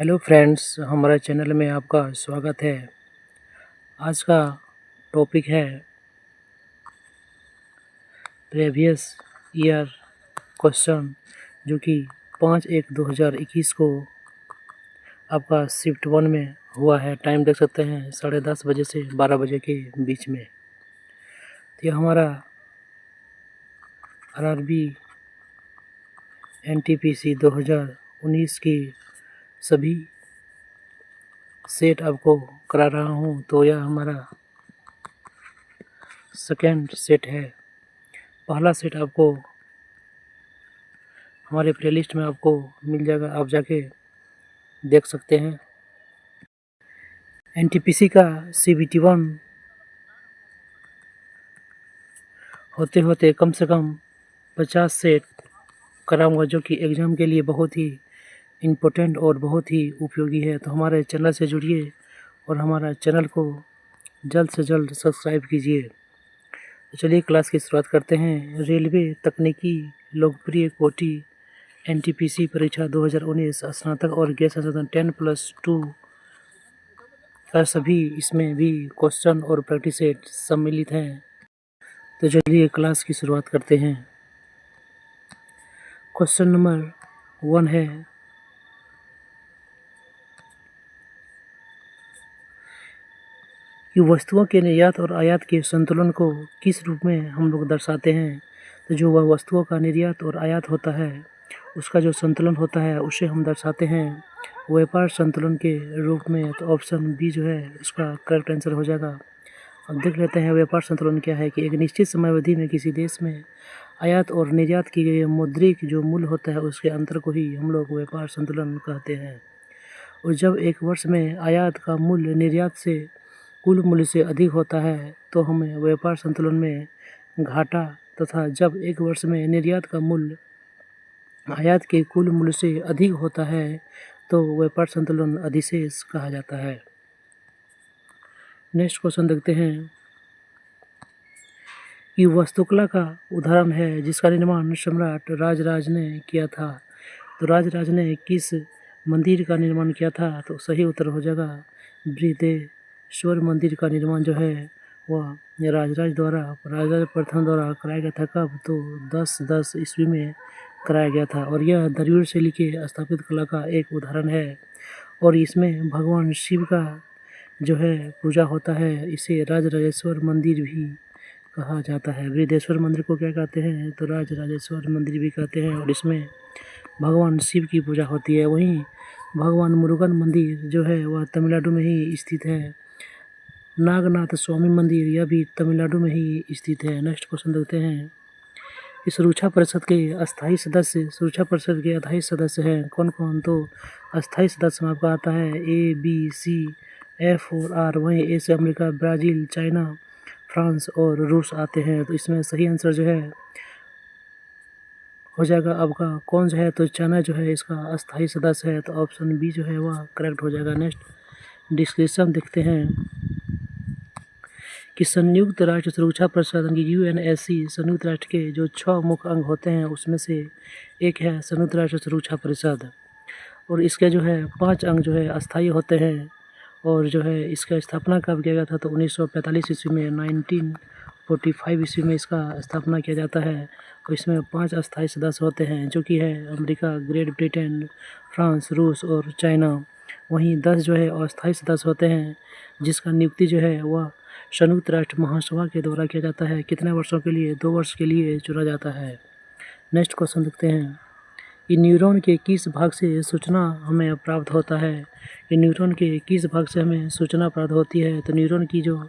Hello friends, हमारे channel में आपका स्वागत है। आज का टॉपिक है प्रीवियस ईयर क्वेश्चन, जो कि 5/1/2021 को आपका शिफ्ट 1 में हुआ है। टाइम देख सकते हैं 10:30 बजे से 12 बजे के बीच में। तो यह हमारा आरआरबी एनटीपीसी 2019 की सभी सेट आपको करा रहा हूँ। तो यह हमारा सेकेंड सेट है। पहला सेट आपको हमारे प्लेलिस्ट में आपको मिल जाएगा, आप जाके देख सकते हैं। एनटीपीसी का CBT 1 होते होते कम से कम 50 सेट कराऊंगा, जो कि एग्ज़ाम के लिए बहुत ही इम्पोर्टेंट और बहुत ही उपयोगी है। तो हमारे चैनल से जुड़िए और हमारा चैनल को जल्द से जल्द सब्सक्राइब कीजिए। तो चलिए क्लास की शुरुआत करते हैं। रेलवे तकनीकी लोकप्रिय कोटि एनटीपीसी परीक्षा 2019 स्नातक और गैर संशोधन 10+2 का सभी इसमें भी क्वेश्चन और प्रैक्टिस सेट सम्मिलित हैं। तो चलिए क्लास की शुरुआत करते हैं। क्वेश्चन नंबर 1 है कि वस्तुओं के निर्यात और आयात के संतुलन को किस रूप में हम लोग दर्शाते हैं। तो जो वह वस्तुओं का निर्यात और आयात होता है, उसका जो संतुलन होता है, उसे हम दर्शाते हैं व्यापार संतुलन के रूप में। तो ऑप्शन बी जो है इसका करेक्ट आंसर हो जाएगा। अब देख लेते हैं व्यापार संतुलन क्या है। कि एक निश्चित समयावधि में किसी देश में आयात और निर्यात की गई मौद्रिक जो मूल्य होता है, उसके अंतर को ही हम लोग व्यापार संतुलन कहते हैं। और जब एक वर्ष में आयात का मूल्य निर्यात से कुल मूल्य से अधिक होता है, तो हमें व्यापार संतुलन में घाटा, तथा जब एक वर्ष में निर्यात का मूल्य आयात के कुल मूल्य से अधिक होता है, तो व्यापार संतुलन अधिशेष कहा जाता है। नेक्स्ट क्वेश्चन देखते हैं कि वास्तुकला का उदाहरण है जिसका निर्माण सम्राट राजराज ने किया था। तो राजराज ने किस मंदिर का निर्माण किया था? तो सही उत्तर हो जाएगा बृहदेश्वर मंदिर का निर्माण जो है वह राजराज प्रथम द्वारा कराया गया था। कब? तो 1010 ईस्वी में कराया गया था। और यह द्रविड़ शैली के स्थापित कला का एक उदाहरण है, और इसमें भगवान शिव का जो है पूजा होता है। इसे राजराजेश्वर मंदिर भी कहा जाता है। बृहदेश्वर मंदिर को क्या कहते हैं? तो राजराजेश्वर मंदिर भी कहते हैं, और इसमें भगवान शिव की पूजा होती है। वहीं भगवान मुरुगन मंदिर जो है वह तमिलनाडु में ही स्थित है। नागनाथ स्वामी मंदिर यह भी तमिलनाडु में ही स्थित है। नेक्स्ट क्वेश्चन देखते हैं। इस सुरक्षा परिषद के अस्थायी सदस्य हैं कौन कौन? तो अस्थायी सदस्य में आपका आता है ABCF और R। वहीं ए से अमेरिका, ब्राज़ील, चाइना, फ्रांस और रूस आते हैं। तो इसमें सही आंसर जो है हो जाएगा आपका कौन जो है? तो चाइना जो है इसका अस्थायी सदस्य है। तो ऑप्शन बी जो है वह करेक्ट हो जाएगा। नेक्स्ट डिस्क्रिप्शन देखते हैं कि संयुक्त राष्ट्र सुरक्षा परिषद UNSC संयुक्त राष्ट्र के जो 6 मुख्य अंग होते हैं, उसमें से एक है संयुक्त राष्ट्र सुरक्षा परिषद। और इसके जो है 5 अंग जो है अस्थायी होते हैं। और जो है इसका स्थापना कब किया गया था? तो 1945 ईस्वी में, 1945 ईस्वी में इसका स्थापना किया जाता है। और इसमें 5 अस्थायी सदस्य होते हैं, जो कि है अमेरिका, ग्रेट ब्रिटेन, फ्रांस, रूस और चाइना। वहीं 10 जो है अस्थायी सदस्य होते हैं, जिसका नियुक्ति जो है वह संयुक्त राष्ट्र महासभा के द्वारा किया जाता है। कितने वर्षों के लिए? 2 वर्ष के लिए चुना जाता है। नेक्स्ट क्वेश्चन देखते हैं कि न्यूरॉन के किस भाग से सूचना हमें प्राप्त होता है? कि न्यूरॉन के किस भाग से हमें सूचना प्राप्त होती है? तो न्यूरॉन की जो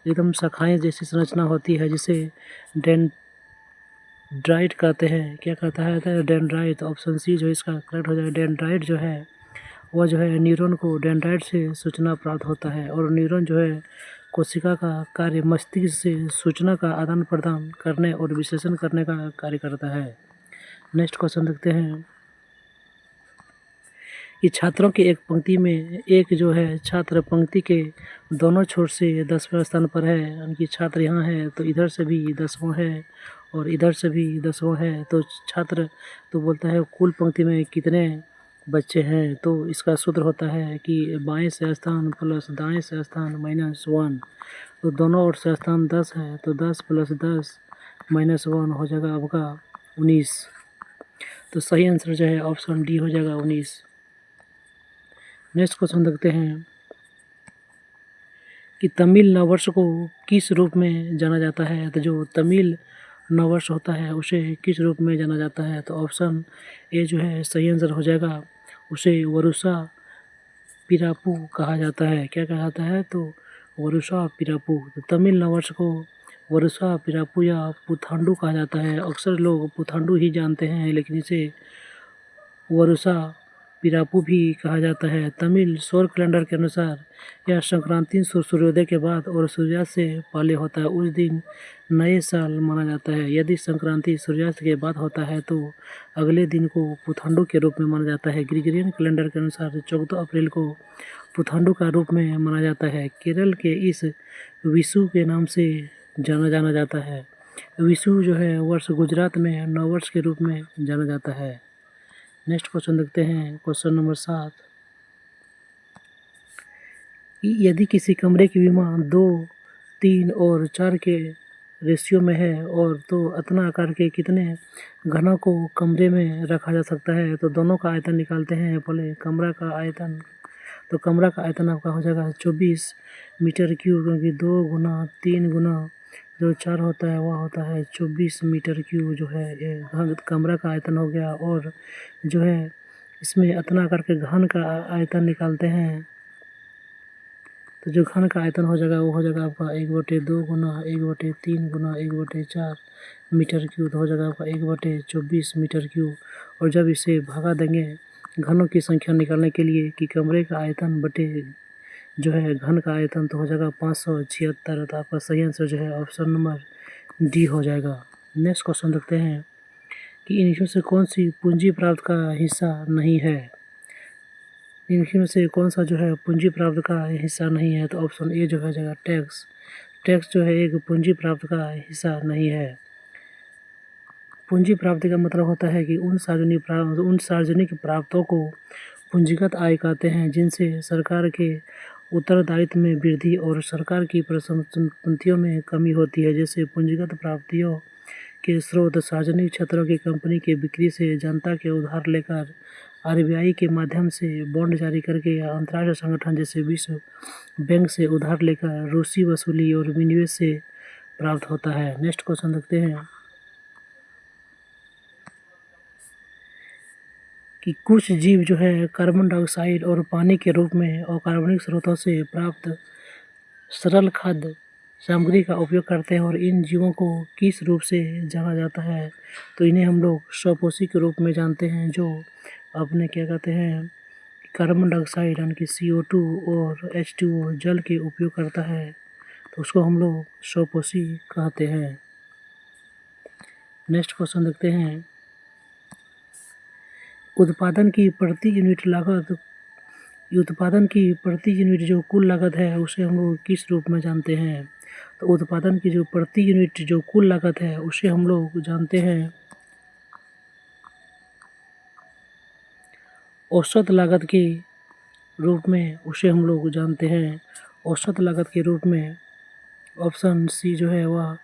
एकदम शाखाएं जैसी संरचना होती है, जिसे डेंड्राइट कहते हैं। क्या कहता है? तो डेंड्राइट। तो ऑप्शन सी जो इसका करेक्ट हो जाएगा। डेंड्राइट जो है वह जो है न्यूरॉन को डेंड्राइट से सूचना प्राप्त होता है। और न्यूरॉन जो है कोशिका का कार्य मस्तिष्क से सूचना का आदान प्रदान करने और विश्लेषण करने का कार्य करता है। नेक्स्ट क्वेश्चन देखते हैं कि छात्रों की एक पंक्ति में एक जो है छात्र पंक्ति के दोनों छोर से 10वें स्थान पर है। यानी कि छात्र यहाँ है तो इधर से भी 10वां है और इधर से भी 10वां है। तो छात्र तो बोलता है कुल पंक्ति में कितने बच्चे हैं तो इसका सूत्र होता है कि बाएं से स्थान प्लस दाएं से स्थान -1। तो दोनों ओर से स्थान 10 है तो 10 + 10 -1 हो जाएगा आपका 19। तो सही आंसर जो है ऑप्शन डी हो जाएगा 19। नेक्स्ट क्वेश्चन देखते हैं कि तमिल नववर्ष को किस रूप में जाना जाता है। तो जो तमिल नववर्ष होता है उसे किस रूप में जाना जाता है। तो ऑप्शन ए जो है सही आंसर हो जाएगा, उसे वरुषा पिरापू कहा जाता है। क्या कहा जाता है? तो वरुषा पिरापू। तो तमिल नववर्ष को वरुषा पिरापू या पुथांडु कहा जाता है। अक्सर लोग पुथांडु ही जानते हैं लेकिन इसे वरुषा पिरापू भी कहा जाता है। तमिल सौर कैलेंडर के अनुसार यह संक्रांति सूर्योदय के बाद और सूर्यास्त से पहले होता है। उस दिन नए साल माना जाता है। यदि संक्रांति सूर्यास्त के बाद होता है तो अगले दिन को पुथांडु के रूप में माना जाता है। ग्रिगोरियन कैलेंडर के अनुसार 14 अप्रैल को पुथांडु का रूप में माना जाता है। केरल के इस विशु के नाम से जाना जाता है। विशु जो है वर्ष गुजरात में नववर्ष के रूप में जाना जाता है। नेक्स्ट क्वेश्चन देखते हैं, क्वेश्चन नंबर 7। यदि किसी कमरे की विमान 2, 3 और 4 के रेशियो में है और तो इतना आकार के कितने घनों को कमरे में रखा जा सकता है। तो दोनों का आयतन निकालते हैं पहले। कमरा का आयतन, तो कमरा का आयतन आपका हो जाएगा 24 मीटर क्यूब, क्योंकि 2 × 3 × जो 4 होता है वह होता है 24 मीटर क्यूब जो है ये कमरा का आयतन हो गया। और जो है इसमें इतना करके घन का आयतन निकालते हैं तो जो घन का आयतन हो जाएगा वो हो जाएगा आपका 1/2 × 1/3 × 1/4 मीटर क्यूब। तो हो जाएगा आपका 1/24 मीटर क्यूब। और जब इसे भागा देंगे घनों की संख्या निकालने के लिए कि कमरे का आयतन बटे जो है घन का आयतन, तो हो जाएगा 576। तो आपका सही आंसर जो है ऑप्शन नंबर डी हो जाएगा। नेक्स्ट क्वेश्चन देखते हैं कि इनमें से कौन सी पूंजी प्राप्त का हिस्सा नहीं है। इनमें से कौन सा जो है पूंजी प्राप्त का हिस्सा नहीं है। तो ऑप्शन ए जो है जाएगा टैक्स। टैक्स जो है एक पूंजी प्राप्त का हिस्सा नहीं है। पूंजी प्राप्ति का मतलब होता है कि उन सार्वजनिक प्राप्तों को पूंजीगत आय कहते हैं जिनसे सरकार के उत्तरदायित्व में वृद्धि और सरकार की परिसंपत्तियों में कमी होती है। जैसे पूंजीगत प्राप्तियों के स्रोत सार्वजनिक क्षेत्रों की कंपनी की बिक्री से, जनता के उधार लेकर, आरबीआई के माध्यम से बॉन्ड जारी करके, या अंतर्राष्ट्रीय संगठन जैसे विश्व बैंक से उधार लेकर, रूसी वसूली और विनिवेश से प्राप्त होता है। नेक्स्ट क्वेश्चन देखते हैं कि कुछ जीव जो है कार्बन डाइऑक्साइड और पानी के रूप में अकार्बनिक स्रोतों से प्राप्त सरल खाद्य सामग्री का उपयोग करते हैं। और इन जीवों को किस रूप से जाना जाता है। तो इन्हें हम लोग स्वपोषी के रूप में जानते हैं, जो अपने क्या कहते हैं कार्बन डाइऑक्साइड यानी कि CO2 और H2O जल के उपयोग करता है, तो उसको हम लोग स्वपोषी कहते हैं। नेक्स्ट क्वेश्चन देखते हैं, उत्पादन की प्रति यूनिट जो कुल लागत है उसे हम लोग किस रूप में जानते हैं। तो उत्पादन की जो प्रति यूनिट जो कुल लागत है उसे हम लोग जानते हैं औसत लागत के रूप में, उसे हम लोग जानते हैं औसत लागत के रूप में। ऑप्शन सी जो है वह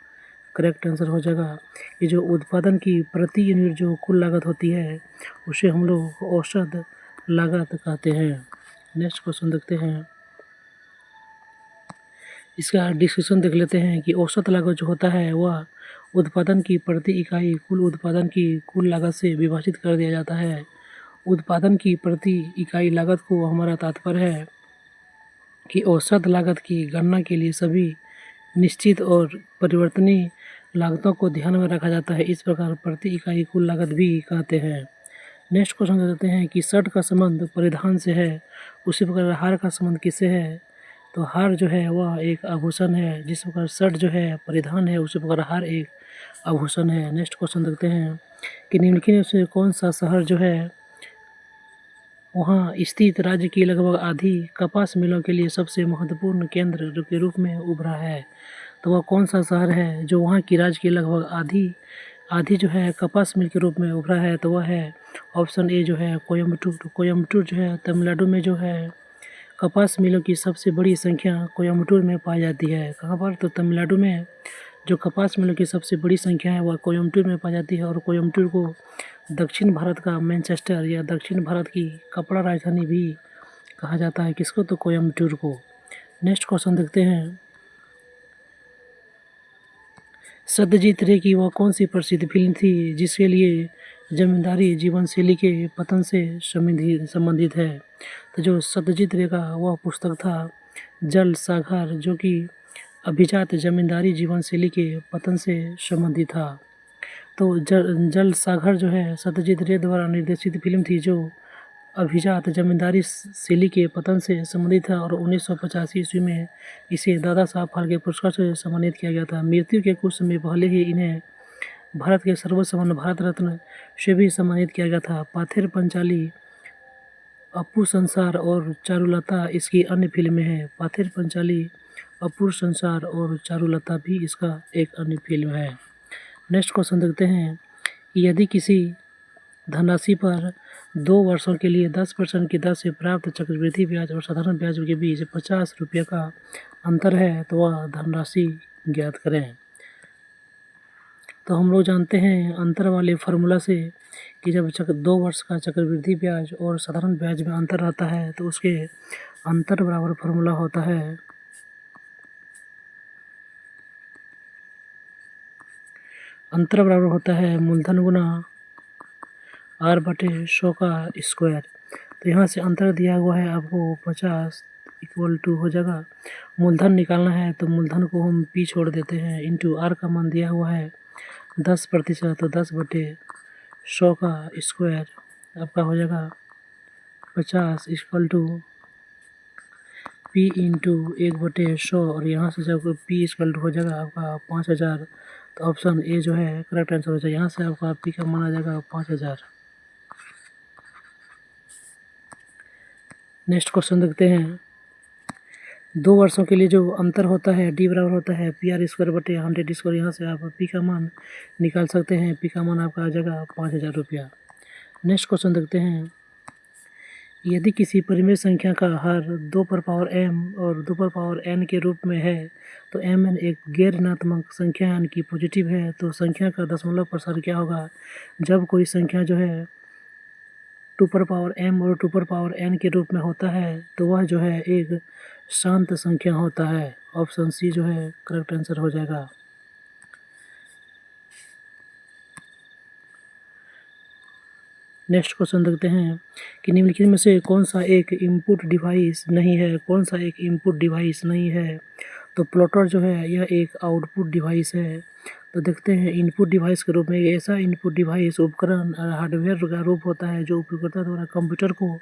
करेक्ट आंसर हो जाएगा। ये जो उत्पादन की प्रति यूनिट जो कुल लागत होती है उसे हम लोग औसत लागत कहते हैं। नेक्स्ट क्वेश्चन देखते हैं, इसका डिस्कशन देख लेते हैं कि औसत लागत जो होता है वह उत्पादन की प्रति इकाई कुल उत्पादन की कुल लागत से विभाजित कर दिया जाता है। उत्पादन की प्रति इकाई लागत को हमारा तात्पर्य है कि औसत लागत की गणना के लिए सभी निश्चित और परिवर्तनीय लागतों को ध्यान में रखा जाता है। इस प्रकार प्रति इकाई कुल लागत भी कहते हैं। नेक्स्ट क्वेश्चन देते हैं कि शर्ट का संबंध परिधान से है, उसी प्रकार हार का संबंध किससे है। तो हार जो है वह एक आभूषण है, जिस प्रकार शर्ट जो है परिधान है उसी प्रकार हार एक आभूषण है। नेक्स्ट क्वेश्चन देखते हैं कि निम्नलिखित में से कौन सा शहर जो है वहाँ स्थित राज्य की लगभग आधी कपास मिलों के लिए सबसे महत्वपूर्ण केंद्र के रूप में उभरा है। तो वह कौन सा शहर है जो वहाँ की राज्य की लगभग आधी जो है कपास मिल के रूप में उभरा है। तो वह है ऑप्शन ए जो है कोयम्बटूर। कोयम्बटूर जो है तमिलनाडु में जो है कपास मिलों की सबसे बड़ी संख्या कोयम्बटूर में पाई जाती है। कहाँ पर? तो तमिलनाडु में जो कपास मिलों की सबसे बड़ी संख्या है वह कोयम्बटूर में पाई जाती है। और कोयम्बटूर को दक्षिण भारत का मैनचेस्टर या दक्षिण भारत की कपड़ा राजधानी भी कहा जाता है। किसको? तो कोयम्बटूर को। नेक्स्ट क्वेश्चन देखते हैं। सत्यजीत रे की वह कौन सी प्रसिद्ध फिल्म थी जिसके लिए जमींदारी जीवन शैली के पतन से संबंधित है? तो जो सत्यजीत रे का वह पुस्तक था जल सागर, जो कि अभिजात जमींदारी जीवन शैली के पतन से संबंधित था। तो जल सागर जो है सत्यजीत रे द्वारा निर्देशित फिल्म थी जो अभिजात जमींदारी शैली के पतन से संबंधित था। और 1985 ईस्वी में इसे दादा साहब फाल्के पुरस्कार से सम्मानित किया गया था। मृत्यु के कुछ समय पहले ही इन्हें भारत के सर्वसम्मान भारत रत्न से भी सम्मानित किया गया था। पाथेर पंचाली, अप्पू संसार और चारुलता इसकी अन्य फिल्में हैं। पाथेर पंचाली, अप्पू संसार और चारुलता भी इसका एक अन्य फिल्म है। नेक्स्ट क्वेश्चन देखते हैं। यदि किसी धनराशि पर 2 वर्षों के लिए 10% की दर से प्राप्त चक्रवृद्धि ब्याज और साधारण ब्याज के बीच 50 रुपये का अंतर है तो वह धनराशि ज्ञात करें। तो हम लोग जानते हैं अंतर वाले फार्मूला से कि जब 2 वर्ष का चक्रवृद्धि ब्याज और साधारण ब्याज में अंतर रहता है तो उसके अंतर बराबर फार्मूला होता है मूलधन गुना r/100 का स्क्वायर। तो यहाँ से अंतर दिया हुआ है आपको 50 = हो जाएगा, मूलधन निकालना है तो मूलधन को हम p छोड़ देते हैं इंटू r का मान दिया हुआ है 10%, तो 10/100 का स्क्वायर आपका हो जाएगा 50 = p इंटू 1/100। और यहाँ से जब p = हो जाएगा आपका 5000, तो ऑप्शन ए जो है करेक्ट आंसर हो जाएगा। यहाँ से आपका p का मान आ जाएगा 5000। नेक्स्ट क्वेश्चन देखते हैं। 2 वर्षों के लिए जो अंतर होता है d बराबर होता है PR²/100²। यहाँ से आप p का मान निकाल सकते हैं। p का मान आपका आ जाएगा 5000 रुपया। नेक्स्ट क्वेश्चन देखते हैं। यदि किसी परिमेय संख्या का हर 2m और 2n के रूप में है तो mn एक गैर ऋणात्मक संख्या यानी कि पॉजिटिव है, तो संख्या का दशमलव प्रसार क्या होगा जब कोई संख्या जो है 2m और 2n के रूप में होता है? तो वह जो है एक शांत संख्या होता है। ऑप्शन सी जो है करेक्ट आंसर हो जाएगा। नेक्स्ट क्वेश्चन देखते हैं कि निम्नलिखित में से कौन सा एक इनपुट डिवाइस नहीं है? कौन सा एक इनपुट डिवाइस नहीं है? तो प्लॉटर जो है यह एक आउटपुट डिवाइस है। तो देखते हैं इनपुट डिवाइस के रूप में ऐसा इनपुट डिवाइस उपकरण हार्डवेयर का रूप होता है जो उपयोगकर्ता द्वारा कंप्यूटर को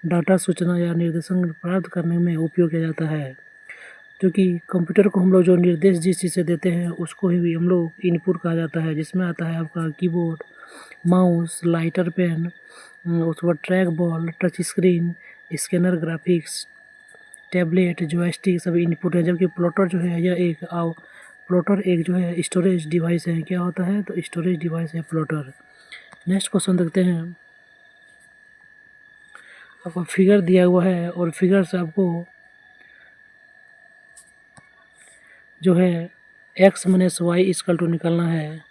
डाटा, सूचना या निर्देशन प्राप्त करने में उपयोग किया जाता है। क्योंकि कंप्यूटर को हम लोग जो निर्देश जिस चीज़ से देते हैं उसको ही हम लोग इनपुट कहा जाता है, जिसमें आता है आपका कीबोर्ड, माउस, लाइटर पेन, उसके बाद track ball, touch screen, scanner, graphics, tablet, joystick सभी इनपुट है। जबकि प्लॉटर जो है यह एक जो है स्टोरेज डिवाइस है। क्या होता है? तो स्टोरेज डिवाइस है प्लॉटर। नेक्स्ट क्वेश्चन देखते हैं। आपको फिगर दिया हुआ है और फिगर से आपको जो है x - y = निकालना है।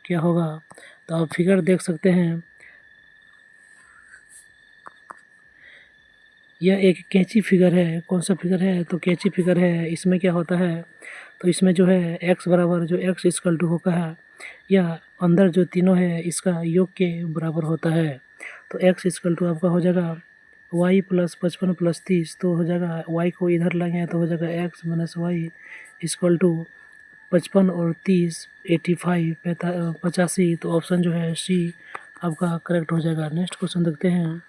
क्या होगा? तो आप फिगर देख सकते हैं। यह एक कैंची फिगर है। कौन सा फिगर है? तो कैंची फिगर है। इसमें क्या होता है? तो इसमें जो है x बराबर जो x = होगा है या अंदर जो तीनों है इसका योग के बराबर होता है। तो x = आपका हो जाएगा y + 55 + 30, तो हो जाएगा y को इधर लाएंगे तो हो जाएगा x - y = 55 और 30 85 85। तो ऑप्शन जो है सी आपका करेक्ट हो जाएगा। नेक्स्ट क्वेश्चन देखते हैं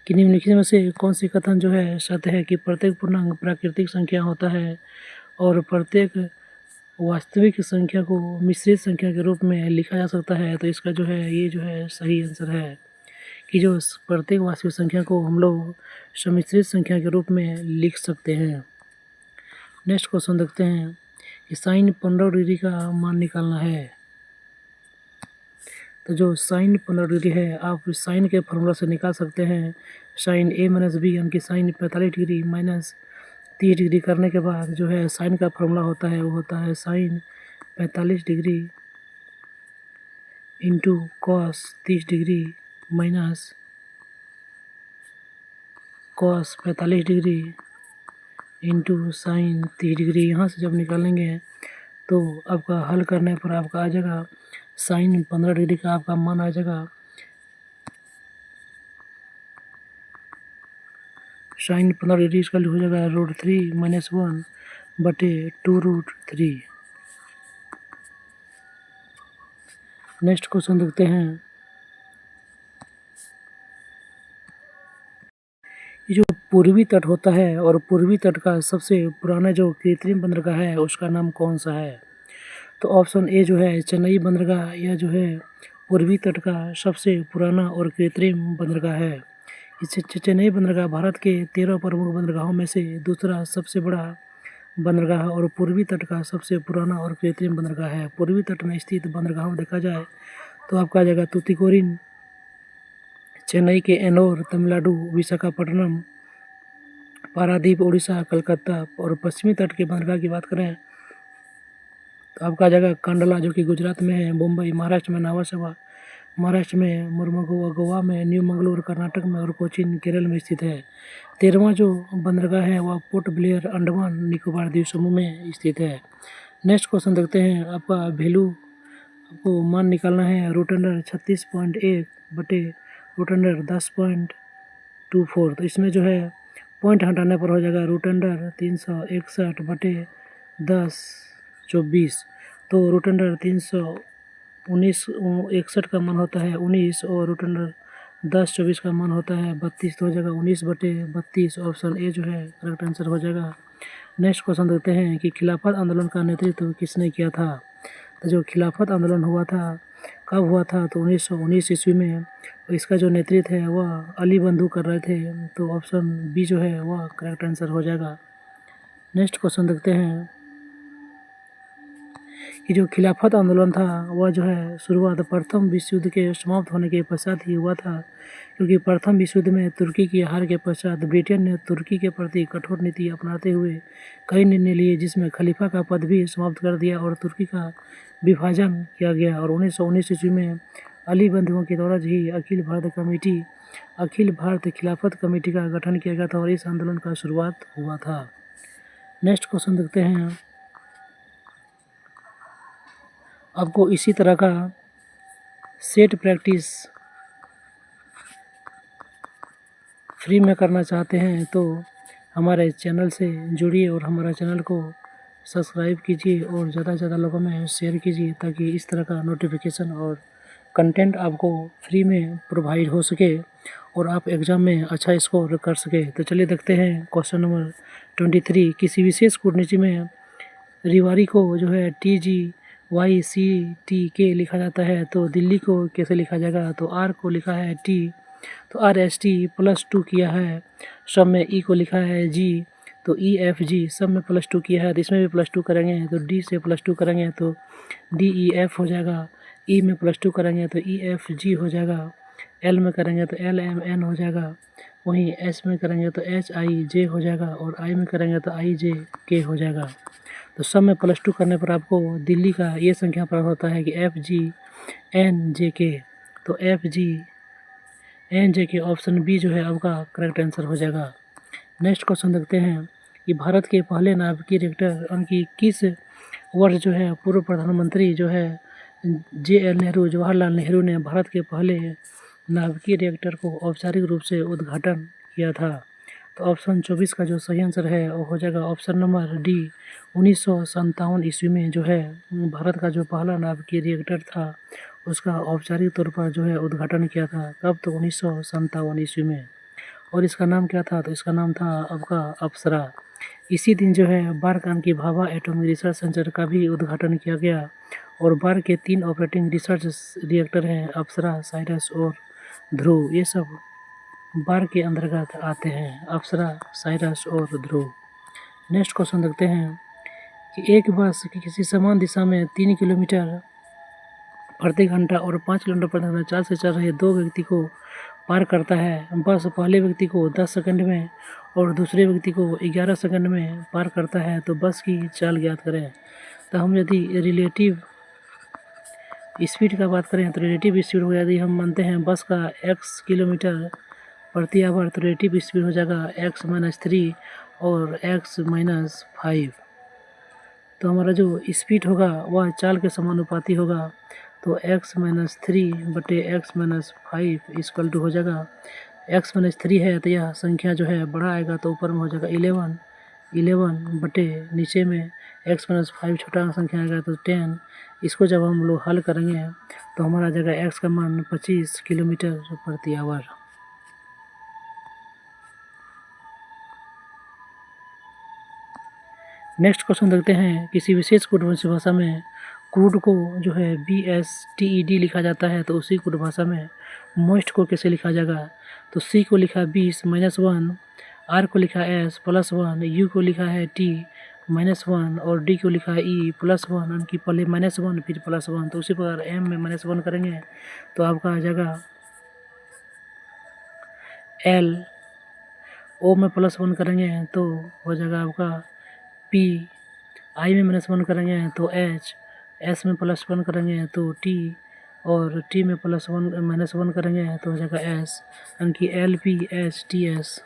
कि निम्नलिखित में से कौन सी कथन जो है सत्य है कि प्रत्येक पूर्णांक प्राकृतिक संख्या होता है और प्रत्येक वास्तविक संख्या को मिश्रित संख्या के रूप में लिखा जा सकता है? तो इसका जो है ये जो है सही आंसर है कि जो प्रत्येक वास्तविक संख्या को हम लोग सम्मिश्रित संख्या के रूप में लिख सकते हैं। नेक्स्ट क्वेश्चन देखते हैं कि sin 15 डिग्री का मान निकालना है। तो जो साइन 15 डिग्री है आप साइन के फार्मूला से निकाल सकते हैं। साइन ए माइनस बी यानी कि साइन 45 डिग्री माइनस 30 डिग्री करने के बाद जो है साइन का फार्मूला होता है वो होता है sine 45 degree into cos 30 degree minus cos 45 degree into sine 30 degree. यहाँ से जब निकालेंगे तो आपका हल करने पर आपका आ जाएगा साइन 15 डिग्री का आपका मान आ जाएगा साइन 15 डिग्री इसका हो जाएगा √3 - 1 बटे 2√3। नेक्स्ट क्वेश्चन देखते हैं। ये जो पूर्वी तट होता है और पूर्वी तट का सबसे पुराना जो कृत्रिम बंदरगाह है उसका नाम कौन सा है? तो ऑप्शन ए जो है चेन्नई बंदरगाह, यह जो है पूर्वी तट का सबसे पुराना और कृत्रिम बंदरगाह है। इस चेन्नई बंदरगाह भारत के 13 प्रमुख बंदरगाहों में से दूसरा सबसे बड़ा बंदरगाह और पूर्वी तट का सबसे पुराना और कृत्रिम बंदरगाह है। पूर्वी तट में स्थित बंदरगाहों देखा जाए तो आपका आ जाएगा तूतीकोरिन, चेन्नई के एनोर, तमिलनाडु, विशाखापट्टनम, पारादीप उड़ीसा, कलकत्ता। और पश्चिमी तट के बंदरगाह की बात करें तो आपका आ जाएगा कांडला जो कि गुजरात में है, मुंबई महाराष्ट्र में, नावासावा महाराष्ट्र में, मुर्मुगवा गोवा में, न्यू मंगलोर कर्नाटक में और कोचीन केरल में स्थित है। 13वां जो बंदरगाह है वह पोर्ट ब्लेयर अंडमान निकोबार द्वीप समूह में स्थित है। नेक्स्ट क्वेश्चन देखते हैं। आपका वैल्यू आपको मान निकालना है रूट अंडर 36.1 बटे रूट अंडर 10.24। तो इसमें जो है पॉइंट हटाने पर हो जाएगा रूट अंडर 361 बटे 10/24। तो रूट अंडर 361 का मान होता है 19 और रूट अंडर 10/24 का मान होता है 32। तो हो जाएगा 19/32। ऑप्शन ए जो है करेक्ट आंसर हो जाएगा। नेक्स्ट क्वेश्चन देखते हैं कि खिलाफत आंदोलन का नेतृत्व किसने किया था? तो जो खिलाफत आंदोलन हुआ था कब हुआ था? तो 1919 ईस्वी में। इसका जो नेतृत्व है वह अली बंधु कर रहे थे। तो ऑप्शन बी जो है वह करेक्ट आंसर हो जाएगा। नेक्स्ट क्वेश्चन देखते हैं कि जो खिलाफत आंदोलन था वह जो है शुरुआत प्रथम विश्व युद्ध के समाप्त होने के पश्चात ही हुआ था, क्योंकि प्रथम विश्व युद्ध में तुर्की की हार के पश्चात ब्रिटेन ने तुर्की के प्रति कठोर नीति अपनाते हुए कई निर्णय लिए, जिसमें खलीफा का पद भी समाप्त कर दिया और तुर्की का विभाजन किया गया। और 1919 ईस्वी में अली बंधुओं के द्वारा ही अखिल भारत खिलाफत कमेटी का गठन किया गया था और इस आंदोलन का शुरुआत हुआ था। नेक्स्ट क्वेश्चन देखते हैं। आपको इसी तरह का सेट प्रैक्टिस फ्री में करना चाहते हैं तो हमारे चैनल से जुड़िए और हमारा चैनल को सब्सक्राइब कीजिए और ज़्यादा से ज़्यादा लोगों में शेयर कीजिए, ताकि इस तरह का नोटिफिकेशन और कंटेंट आपको फ्री में प्रोवाइड हो सके और आप एग्ज़ाम में अच्छा स्कोर कर सके। तो चलिए देखते हैं क्वेश्चन नंबर 23। किसी विशेष कूटनीति में रेवाड़ी को जो है TGYCTK लिखा जाता है, तो दिल्ली को कैसे लिखा जाएगा? तो R को लिखा है T, तो RST +2 किया है। सब में E को लिखा है G, तो EFG सब में +2 किया है, तो इसमें भी +2 करेंगे तो D से +2 करेंगे तो DEF हो जाएगा। E में +2 करेंगे तो EFG हो जाएगा। L में करेंगे तो LMN हो जाएगा। वहीं S में करेंगे तो HIJ हो जाएगा और I में करेंगे तो IJK हो जाएगा। तो सब में +2 करने पर आपको दिल्ली का ये संख्या प्राप्त होता है कि FGNJK। तो FGNJK ऑप्शन बी जो है आपका करेक्ट आंसर हो जाएगा। नेक्स्ट क्वेश्चन देखते हैं कि भारत के पहले नाभिकीय रिएक्टर उनकी किस वर्ष जो है पूर्व प्रधानमंत्री जो है JL नेहरू, जवाहरलाल नेहरू ने भारत के पहले नाभिकीय रिएक्टर को औपचारिक रूप से उद्घाटन किया था? तो ऑप्शन 24 का जो सही आंसर है वो हो जाएगा ऑप्शन नंबर डी। 1957 ईस्वी में जो है भारत का जो पहला नाभिकीय रिएक्टर था उसका औपचारिक तौर पर जो है उद्घाटन किया था। कब? तो 1957 ईस्वी में। और इसका नाम क्या था? तो इसका नाम था आपका अप्सरा। इसी दिन जो है बारकान की भाभा एटॉमिक रिसर्च सेंटर का भी उद्घाटन किया गया और बार के 3 ऑपरेटिंग रिसर्च रिएक्टर हैं, अप्सरा, साइरस और ध्रुव। ये सब बार के अंतर्गत आते हैं, अप्सरा, साइरस और ध्रुव। नेक्स्ट क्वेश्चन देखते हैं कि एक बस की किसी समान दिशा में 3 किलोमीटर प्रति घंटा और 5 किलोमीटर प्रति घंटा चाल से चल रहे 2 व्यक्ति को पार करता है। बस पहले व्यक्ति को 10 सेकंड में और दूसरे व्यक्ति को 11 सेकंड में पार करता है, तो बस की चाल ज्ञात करें। तो हम यदि रिलेटिव स्पीड का बात करें तो रिलेटिव स्पीड हो यदि हम मानते हैं बस का x किलोमीटर प्रति आवर, तो रिलेटिव स्पीड हो जाएगा x-3 और x-5। तो हमारा जो स्पीड होगा वह चाल के समानुपाती होगा, तो x-3 बटे x-5 इक्वल टू हो जाएगा x-3 है तो यह संख्या जो है बड़ा आएगा, तो ऊपर में हो जाएगा 11 बटे नीचे में x-5 छोटा संख्या आएगा तो 10। इसको जब हम लोग हल करेंगे तो हमारा आ जाएगा x का मान 25 किलोमीटर प्रति आवर। नेक्स्ट क्वेश्चन देखते हैं, किसी विशेष कूटवंशी भाषा में क्रूड को जो है BSTED लिखा जाता है, तो उसी कूट भाषा में मोस्ट को कैसे लिखा जाएगा। तो C को लिखा 20-1, R को लिखा S+1, U को लिखा है T-1 और D को लिखा है E+1, यानी कि पहले -1 फिर +1। तो उसी प्रकार M में -1 करेंगे तो आपका आ जाएगा L, O में +1 करेंगे तो हो जाएगा आपका P, I में -1 करेंगे तो H, S में +1 करेंगे तो T और T में -1 करेंगे तो हो जाएगा S, यानी कि LPHTS।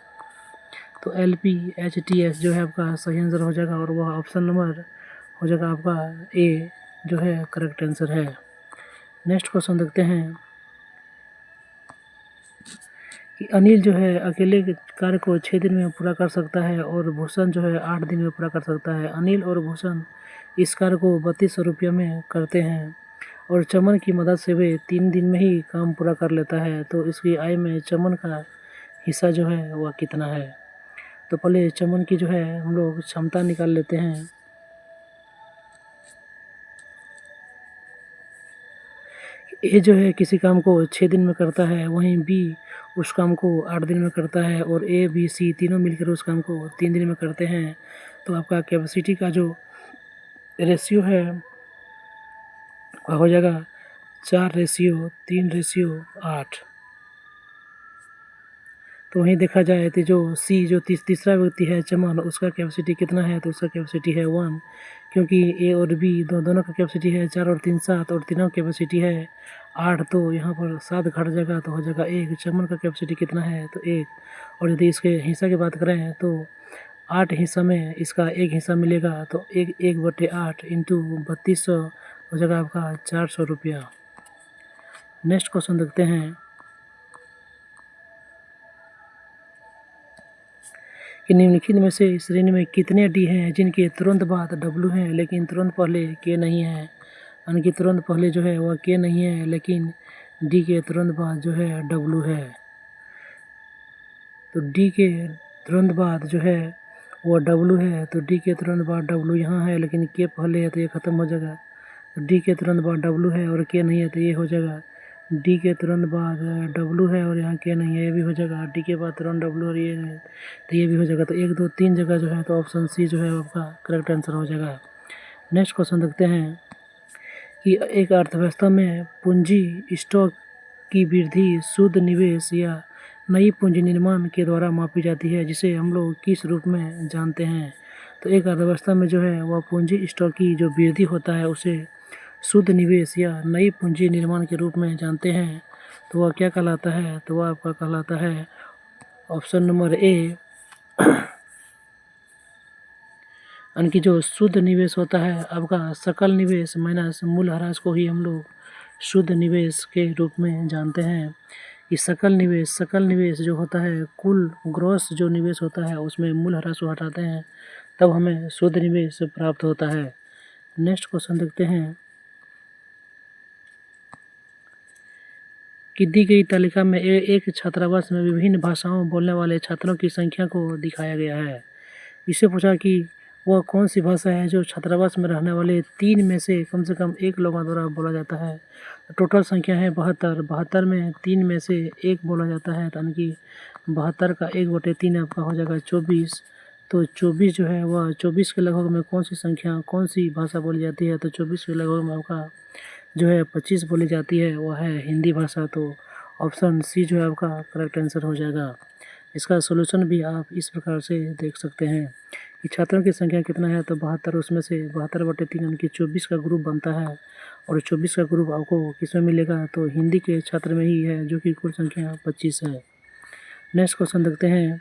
तो LPHTS जो है आपका सही आंसर हो जाएगा और वह ऑप्शन नंबर हो जाएगा आपका A जो है करेक्ट आंसर है। नेक्स्ट क्वेश्चन देखते हैं कि अनिल जो है अकेले कार्य को 6 दिन में पूरा कर सकता है और भूषण जो है 8 दिन में पूरा कर सकता है। अनिल और भूषण इस कार्य को 3200 रुपये में करते हैं और चमन की मदद से वे 3 दिन में ही काम पूरा कर लेता है। तो इसकी आय में चमन का हिस्सा जो है वह कितना है। तो पहले चमन की जो है हम लोग क्षमता निकाल लेते हैं। ए जो है किसी काम को 6 दिन में करता है, वहीं बी उस काम को 8 दिन में करता है और ए बी सी तीनों मिलकर उस काम को 3 दिन में करते हैं। तो आपका कैपेसिटी का जो रेशियो है वह हो जाएगा 4:3:8। तो वहीं देखा जाए तो जो सी जो तीसरा व्यक्ति है चमन, उसका कैपेसिटी कितना है, तो उसका कैपेसिटी है 1, क्योंकि ए और बी दोनों का कैपेसिटी है 4 और 3 7 और तीनों की कैपेसिटी है 8। तो यहाँ पर 7 घट जाएगा तो हो जाएगा 1। चमन का कैपेसिटी कितना है, तो 1। और यदि इसके हिस्सा की बात करें तो 8 हिस्सा में इसका 1 हिस्सा मिलेगा, तो 1/8 इंटू 3200 हो जाएगा आपका 400 रुपया। नेक्स्ट क्वेश्चन देखते हैं कि निम्नलिखित में से श्रेणी में कितने डी हैं जिनके तुरंत बाद डब्लू हैं लेकिन तुरंत पहले के नहीं है। यानी कि तुरंत पहले जो है वह के नहीं है लेकिन डी के तुरंत बाद जो है डब्लू है। तो डी के तुरंत बाद जो है वह डब्लू है, तो डी के तुरंत बाद डब्लू यहाँ है लेकिन के पहले है तो ये ख़त्म हो जाएगा। तो डी के तुरंत बाद डब्लू है और के नहीं है तो ये हो जाएगा डी के तुरंत बाद डब्लू है और यहाँ के नहीं है, ये भी हो जाएगा। डी के बाद तुरंत डब्लू और ये नहीं है तो ये भी हो जाएगा। तो 1 2 3 जगह जो है तो ऑप्शन सी जो है आपका करेक्ट आंसर हो जाएगा। नेक्स्ट क्वेश्चन देखते हैं कि एक अर्थव्यवस्था में पूंजी स्टॉक की वृद्धि शुद्ध निवेश या नई पूंजी निर्माण के द्वारा मापी जाती है, जिसे हम लोग किस रूप में जानते हैं। तो एक अर्थव्यवस्था में जो है वह पूंजी स्टॉक की जो वृद्धि होता है उसे शुद्ध निवेश या नई पूंजी निर्माण के रूप में जानते हैं। तो वह क्या कहलाता है, तो वह आपका कहलाता है ऑप्शन नंबर ए, यानी कि जो शुद्ध निवेश होता है आपका सकल निवेश माइनस मूल्यह्रास को ही हम लोग शुद्ध निवेश के रूप में जानते हैं। कि सकल निवेश जो होता है कुल ग्रॉस जो निवेश होता है उसमें मूल्यह्रास को हटाते हैं तब हमें शुद्ध निवेश प्राप्त होता है। नेक्स्ट क्वेश्चन देखते हैं कि दी गई तालिका में एक छात्रावास में विभिन्न भाषाओं बोलने वाले छात्रों की संख्या को दिखाया गया है। इससे पूछा कि वह कौन सी भाषा है जो छात्रावास में रहने वाले 3 में से कम 1 लोगों द्वारा बोला जाता है। टोटल संख्या है 72 में 3 में से 1 बोला जाता है, यानी कि 72 का 1/3 आपका हो जाएगा 24। तो 24 जो है वह 24 के लगभग में कौन सी भाषा बोली जाती है, तो 24 के लगभग में आपका जो है 25 बोली जाती है वह है हिंदी भाषा। तो ऑप्शन सी जो है आपका करेक्ट आंसर हो जाएगा। इसका सोल्यूशन भी आप इस प्रकार से देख सकते हैं कि छात्रों की संख्या कितना है, तो 72, उसमें से 72/3 यानी कि 24 का ग्रुप बनता है। और 24 का ग्रुप आपको किस में मिलेगा, तो हिंदी के छात्र में ही है, जो कि कुल संख्या 25 है। नेक्स्ट क्वेश्चन देखते हैं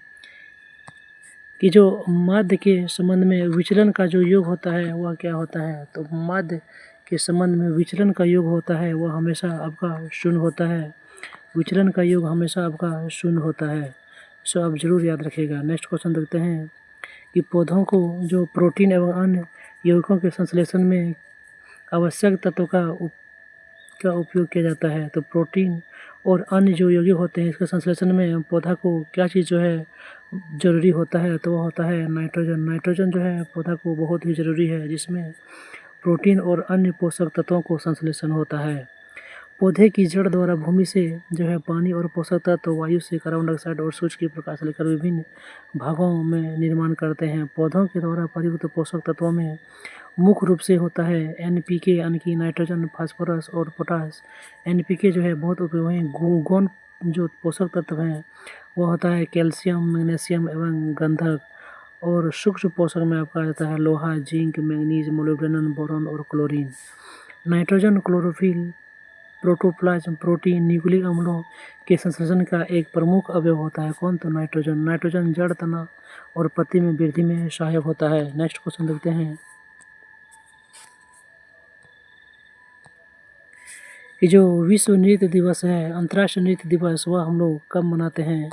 कि जो माध्य के संबंध में विचलन का जो योग होता है वह क्या होता है। तो माध्य के संबंध में विचलन का योग होता है वह हमेशा आपका शून्य होता है। विचलन का योग हमेशा आपका शून्य होता है, सो आप जरूर याद रखिएगा। नेक्स्ट क्वेश्चन देखते हैं कि पौधों को जो प्रोटीन एवं अन्य यौगिकों के संश्लेषण में आवश्यक तत्वों का उपयोग किया जाता है। तो प्रोटीन और अन्य जो यौगिक होते हैं इसके संश्लेषण में पौधा को क्या चीज़ जो है ज़रूरी होता है, तो वह होता है नाइट्रोजन। नाइट्रोजन जो है पौधा को बहुत ही ज़रूरी है, जिसमें प्रोटीन और अन्य पोषक तत्वों को संश्लेषण होता है। पौधे की जड़ द्वारा भूमि से जो है पानी और पोषक तत्व वायु से कार्बन डाइऑक्साइड और सूर्य की प्रकाश लेकर विभिन्न भागों में निर्माण करते हैं। पौधों के द्वारा परिवर्तित पोषक तत्वों में मुख्य रूप से होता है NPK यानी कि नाइट्रोजन, फास्फोरस और पोटास। NPK जो है बहुत उपयोगी गौण जो पोषक तत्व हैं वह होता है कैल्शियम, मैग्नीशियम एवं गंधक। और सूक्ष्म पोषक में आपका आ जाता है लोहा, जिंक, मैंगनीज, मोलिब्डेनम, बोरॉन और chlorine. Nitrogen chlorophyll, protoplasm, protein, nucleic अम्लों के संश्लेषण का एक प्रमुख अवयव होता है। कौन, तो नाइट्रोजन। नाइट्रोजन जड़, तना और पत्ती में वृद्धि में सहायक होता है। नेक्स्ट क्वेश्चन देखते हैं कि जो विश्व नृत्य दिवस है, अंतर्राष्ट्रीय नृत्य दिवस, वह हम लोग कब मनाते हैं।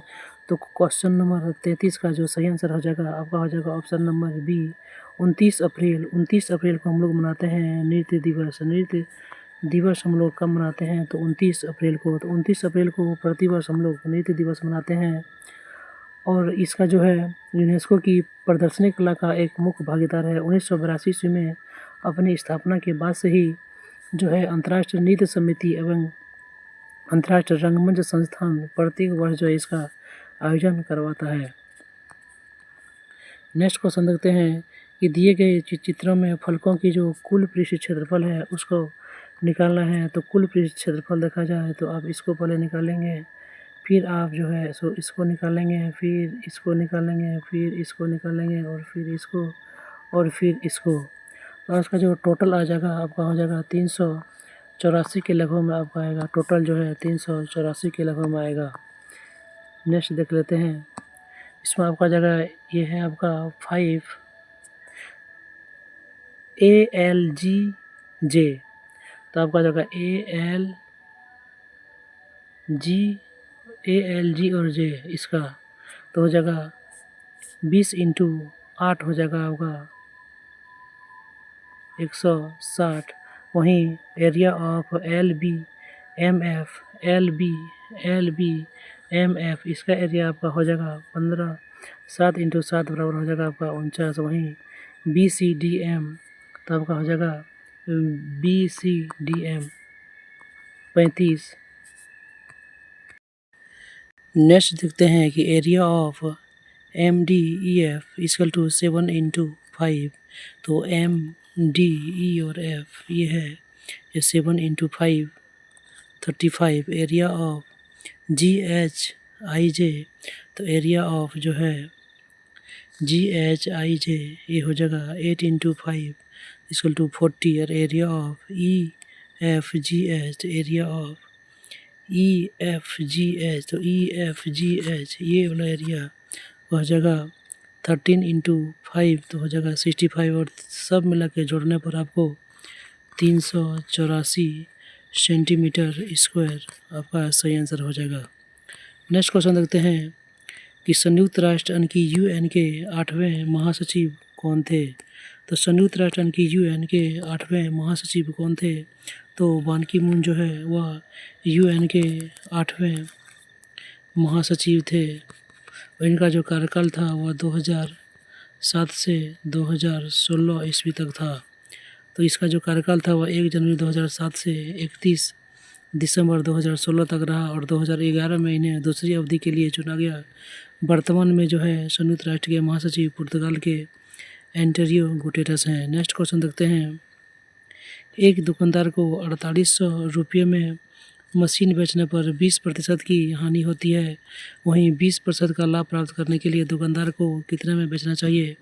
तो क्वेश्चन नंबर 33 का जो सही आंसर हो जाएगा आपका हो जाएगा ऑप्शन नंबर बी, 29 अप्रैल। 29 अप्रैल को हम लोग मनाते हैं नृत्य दिवस। नृत्य दिवस हम लोग कब मनाते हैं, तो 29 अप्रैल को। तो 29 अप्रैल को प्रतिवर्ष हम लोग नृत्य दिवस मनाते हैं। और इसका जो है यूनेस्को की प्रदर्शनी कला का एक मुख्य भागीदार है। 1982 ईस्वी में अपनी स्थापना के बाद से ही जो है अंतर्राष्ट्रीय नृत्य समिति एवं अंतर्राष्ट्रीय रंगमंच संस्थान प्रत्येक वर्ष जो है इसका आयोजन करवाता है। नेक्स्ट क्वेश्चन देखते हैं कि दिए गए चित्रों में फलकों की जो कुल पृष्ठ क्षेत्रफल है उसको निकालना है। तो कुल पृष्ठ क्षेत्रफल देखा जाए तो आप इसको पहले निकालेंगे, फिर आप जो है सो इसको निकालेंगे, फिर इसको निकालेंगे, फिर इसको निकालेंगे और फिर इसको और फिर इसको। तो उसका जो टोटल आ जाएगा आपका हो जाएगा 384 के लगभग में आपका आएगा। टोटल जो है 384 के लगभग में आएगा। नेक्स्ट देख लेते हैं, इसमें आपका जगह ये है आपका 5 ALGJ। तो आपका जगह ALG और J इसका तो हो जाएगा 20 × 8 हो जाएगा आपका 160। वहीं एरिया ऑफ LBMF इसका एरिया आपका हो जाएगा 15। 7 × 7 बराबर हो जाएगा आपका 49। वहीं BCDM तो आपका हो जाएगा BCDM 35। नेक्स्ट देखते हैं कि area of MDEF equal to 7 × 5। तो MDE और F ये है ये 7 × 5 35। एरिया ऑफ GHIJ तो एरिया ऑफ जो है GHIJ ये हो जाएगा 8 × 5 इक्वल टू 40। और एरिया ऑफ EFGH तो एरिया ऑफ EFGH तो EFGH ये वाला एरिया हो जाएगा 13 × 5 तो हो जाएगा 65। और सब मिला के जोड़ने पर आपको 384 सेंटीमीटर स्क्वायर आपका सही आंसर हो जाएगा। नेक्स्ट क्वेश्चन देखते हैं कि संयुक्त राष्ट्र यानी कि UN के 8वें महासचिव कौन थे। तो संयुक्त राष्ट्र यानी कि UN के 8वें महासचिव कौन थे, तो बान की मून जो है वह UN के 8वें महासचिव थे। इनका जो कार्यकाल था वह 2007 से 2016 ईस्वी तक था। तो इसका जो कार्यकाल था वह 1 जनवरी 2007 से 31 दिसंबर 2016 तक रहा और 2011 में इन्हें दूसरी अवधि के लिए चुना गया। वर्तमान में जो है संयुक्त राष्ट्र के महासचिव पुर्तगाल के एंटोनियो गुटेरेस हैं। नेक्स्ट क्वेश्चन देखते हैं, एक दुकानदार को 4800 रुपये में मशीन बेचने पर 20% की हानि होती है, वहीं 20% का लाभ प्राप्त करने के लिए दुकानदार को कितने में बेचना चाहिए?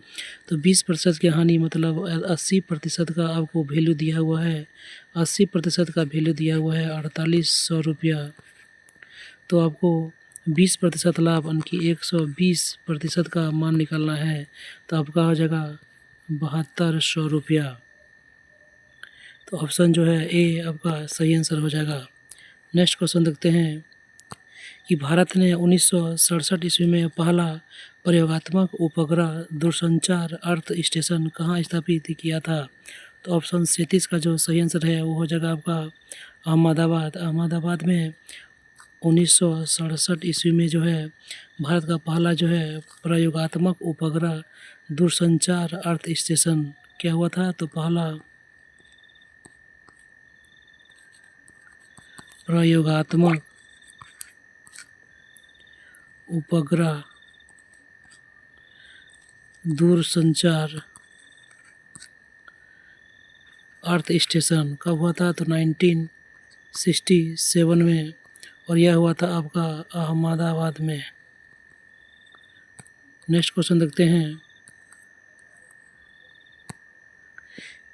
तो 20% की हानि मतलब 80% का आपको वैल्यू दिया हुआ है, 80% का वैल्यू दिया हुआ है 4800 रुपया। तो आपको 20% लाभ यानी कि 120% का मान निकालना है, तो आपका हो जाएगा 7200 रुपया। तो ऑप्शन जो है ए आपका सही आंसर हो जाएगा। नेक्स्ट क्वेश्चन देखते हैं कि भारत ने 1967 ईस्वी में पहला प्रयोगात्मक उपग्रह दूरसंचार अर्थ स्टेशन कहाँ स्थापित किया था? तो ऑप्शन 37 का जो सही आंसर है वो हो जाएगा आपका अहमदाबाद। अहमदाबाद में 1967 ईस्वी में जो है भारत का पहला जो है प्रयोगात्मक उपग्रह दूरसंचार अर्थ स्टेशन क्या हुआ था? तो पहला प्रयोगात्मक उपग्रह दूरसंचार अर्थ स्टेशन कब हुआ था? तो 1967 में, और यह हुआ था आपका अहमदाबाद में। नेक्स्ट क्वेश्चन देखते हैं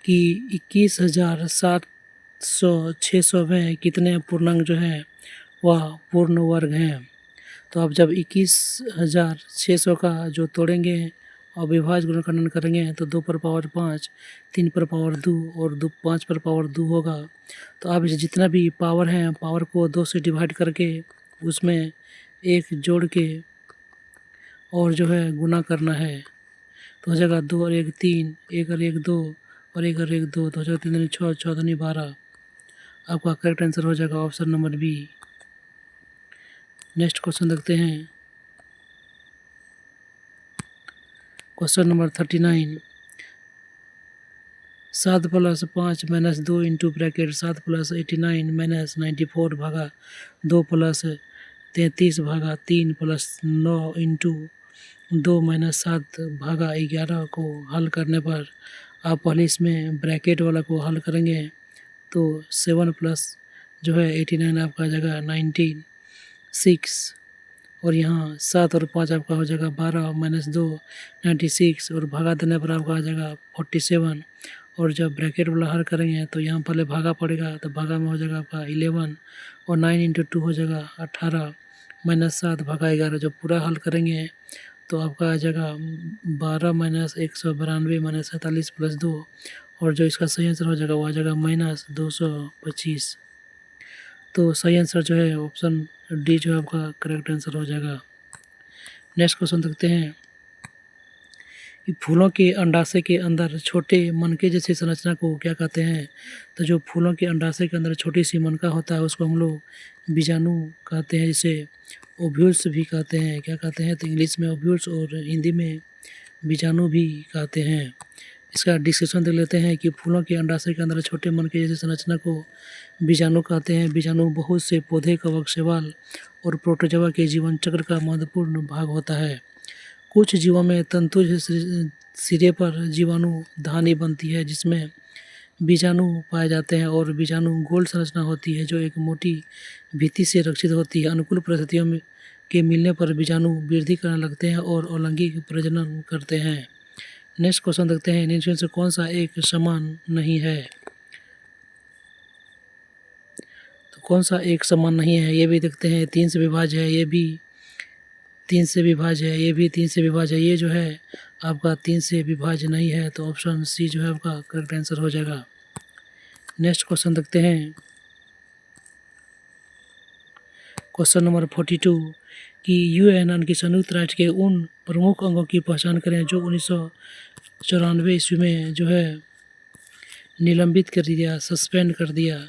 कि 21,600 में कितने पूर्णांक जो है वह पूर्ण वर्ग हैं? तो आप जब 21,600 का जो तोड़ेंगे और विभाज्य गुणनखंडन करेंगे तो 2 पर पावर 5, 3 पर पावर 2 और 5 पर पावर 2 होगा। तो आप इसे जितना भी पावर है पावर को 2 से डिवाइड करके उसमें 1 जोड़ के और जो है गुना करना है, तो हो जाएगा 2 और 1 3, 1 और 1 2 और 1 और 1 2, तो हो जाएगा 3 दूनी 6, 6 दूनी 12। आपका करेक्ट आंसर हो जाएगा option number B. Next question देखते हैं क्वेश्चन नंबर 39। 7 + 5 - 2 इंटू ब्रैकेट 7 + 89 - 94 भागा 2 + 33 भागा 3 + 9 इंटू 2 - 7 भागा 11 को हल करने पर आप पहले इसमें ब्रैकेट वाला को हल करेंगे तो 7 प्लस जो है 89 आपका आ जाएगा 96, और यहाँ 7 और 5 आपका हो जाएगा 12 - 2 96, और भागा देने पर आपका आ जाएगा 47, और जब ब्रैकेट वाला हल करेंगे तो यहाँ पहले भागा पड़ेगा, तो भागा में हो जाएगा आपका 11, और 9 × 2 हो जाएगा 18 - 7 भागा 11। जब पूरा हल करेंगे तो आपका आ जाएगा 12 - 192 - 47 + 2, और जो इसका सही आंसर हो जाएगा वो आ जाएगा -225। तो सही आंसर जो है ऑप्शन डी जो है आपका करेक्ट आंसर हो जाएगा। नेक्स्ट क्वेश्चन देखते हैं कि फूलों के अंडाशय के अंदर छोटे मनके जैसी संरचना को क्या कहते हैं? तो जो फूलों के अंडाशय के अंदर छोटी सी मनका होता है उसको हम लोग बीजाणु कहते हैं, जिसे ओव्यूल्स भी कहते हैं। क्या कहते हैं? तो इंग्लिश में ओव्यूल्स और हिंदी में बीजाणु भी कहते हैं। इसका डिस्कशन देख लेते हैं कि फूलों के अंडाशय के अंदर छोटे मनके जैसी संरचना को बीजाणु कहते हैं। बीजाणु बहुत से पौधे, कवक, शैवाल और प्रोटोजोआ के जीवन चक्र का महत्वपूर्ण भाग होता है। कुछ जीवों में तंतु सिरे पर जीवाणु धानी बनती है जिसमें बीजाणु पाए जाते हैं, और बीजाणु गोल संरचना होती है जो एक मोटी भित्ति से रक्षित होती है। अनुकूल परिस्थितियों में के मिलने पर बीजाणु वृद्धि करने लगते हैं और अलैंगिक प्रजनन करते हैं। नेक्स्ट क्वेश्चन देखते हैं, निम्न से कौन सा एक समान नहीं है? तो कौन सा एक समान नहीं है ये भी देखते हैं। 3 से विभाज्य है, ये भी 3 से विभाज्य है, ये भी 3 से विभाज्य है, ये जो है आपका 3 से विभाज्य नहीं है, तो ऑप्शन सी जो है आपका करेक्ट आंसर हो जाएगा। नेक्स्ट क्वेश्चन देखते हैं क्वेश्चन नंबर 42 कि यूएन यानी कि संयुक्त राष्ट्र के उन प्रमुख अंगों की पहचान करें जो 1994 ईस्वी में जो है निलंबित कर दिया, सस्पेंड कर दिया।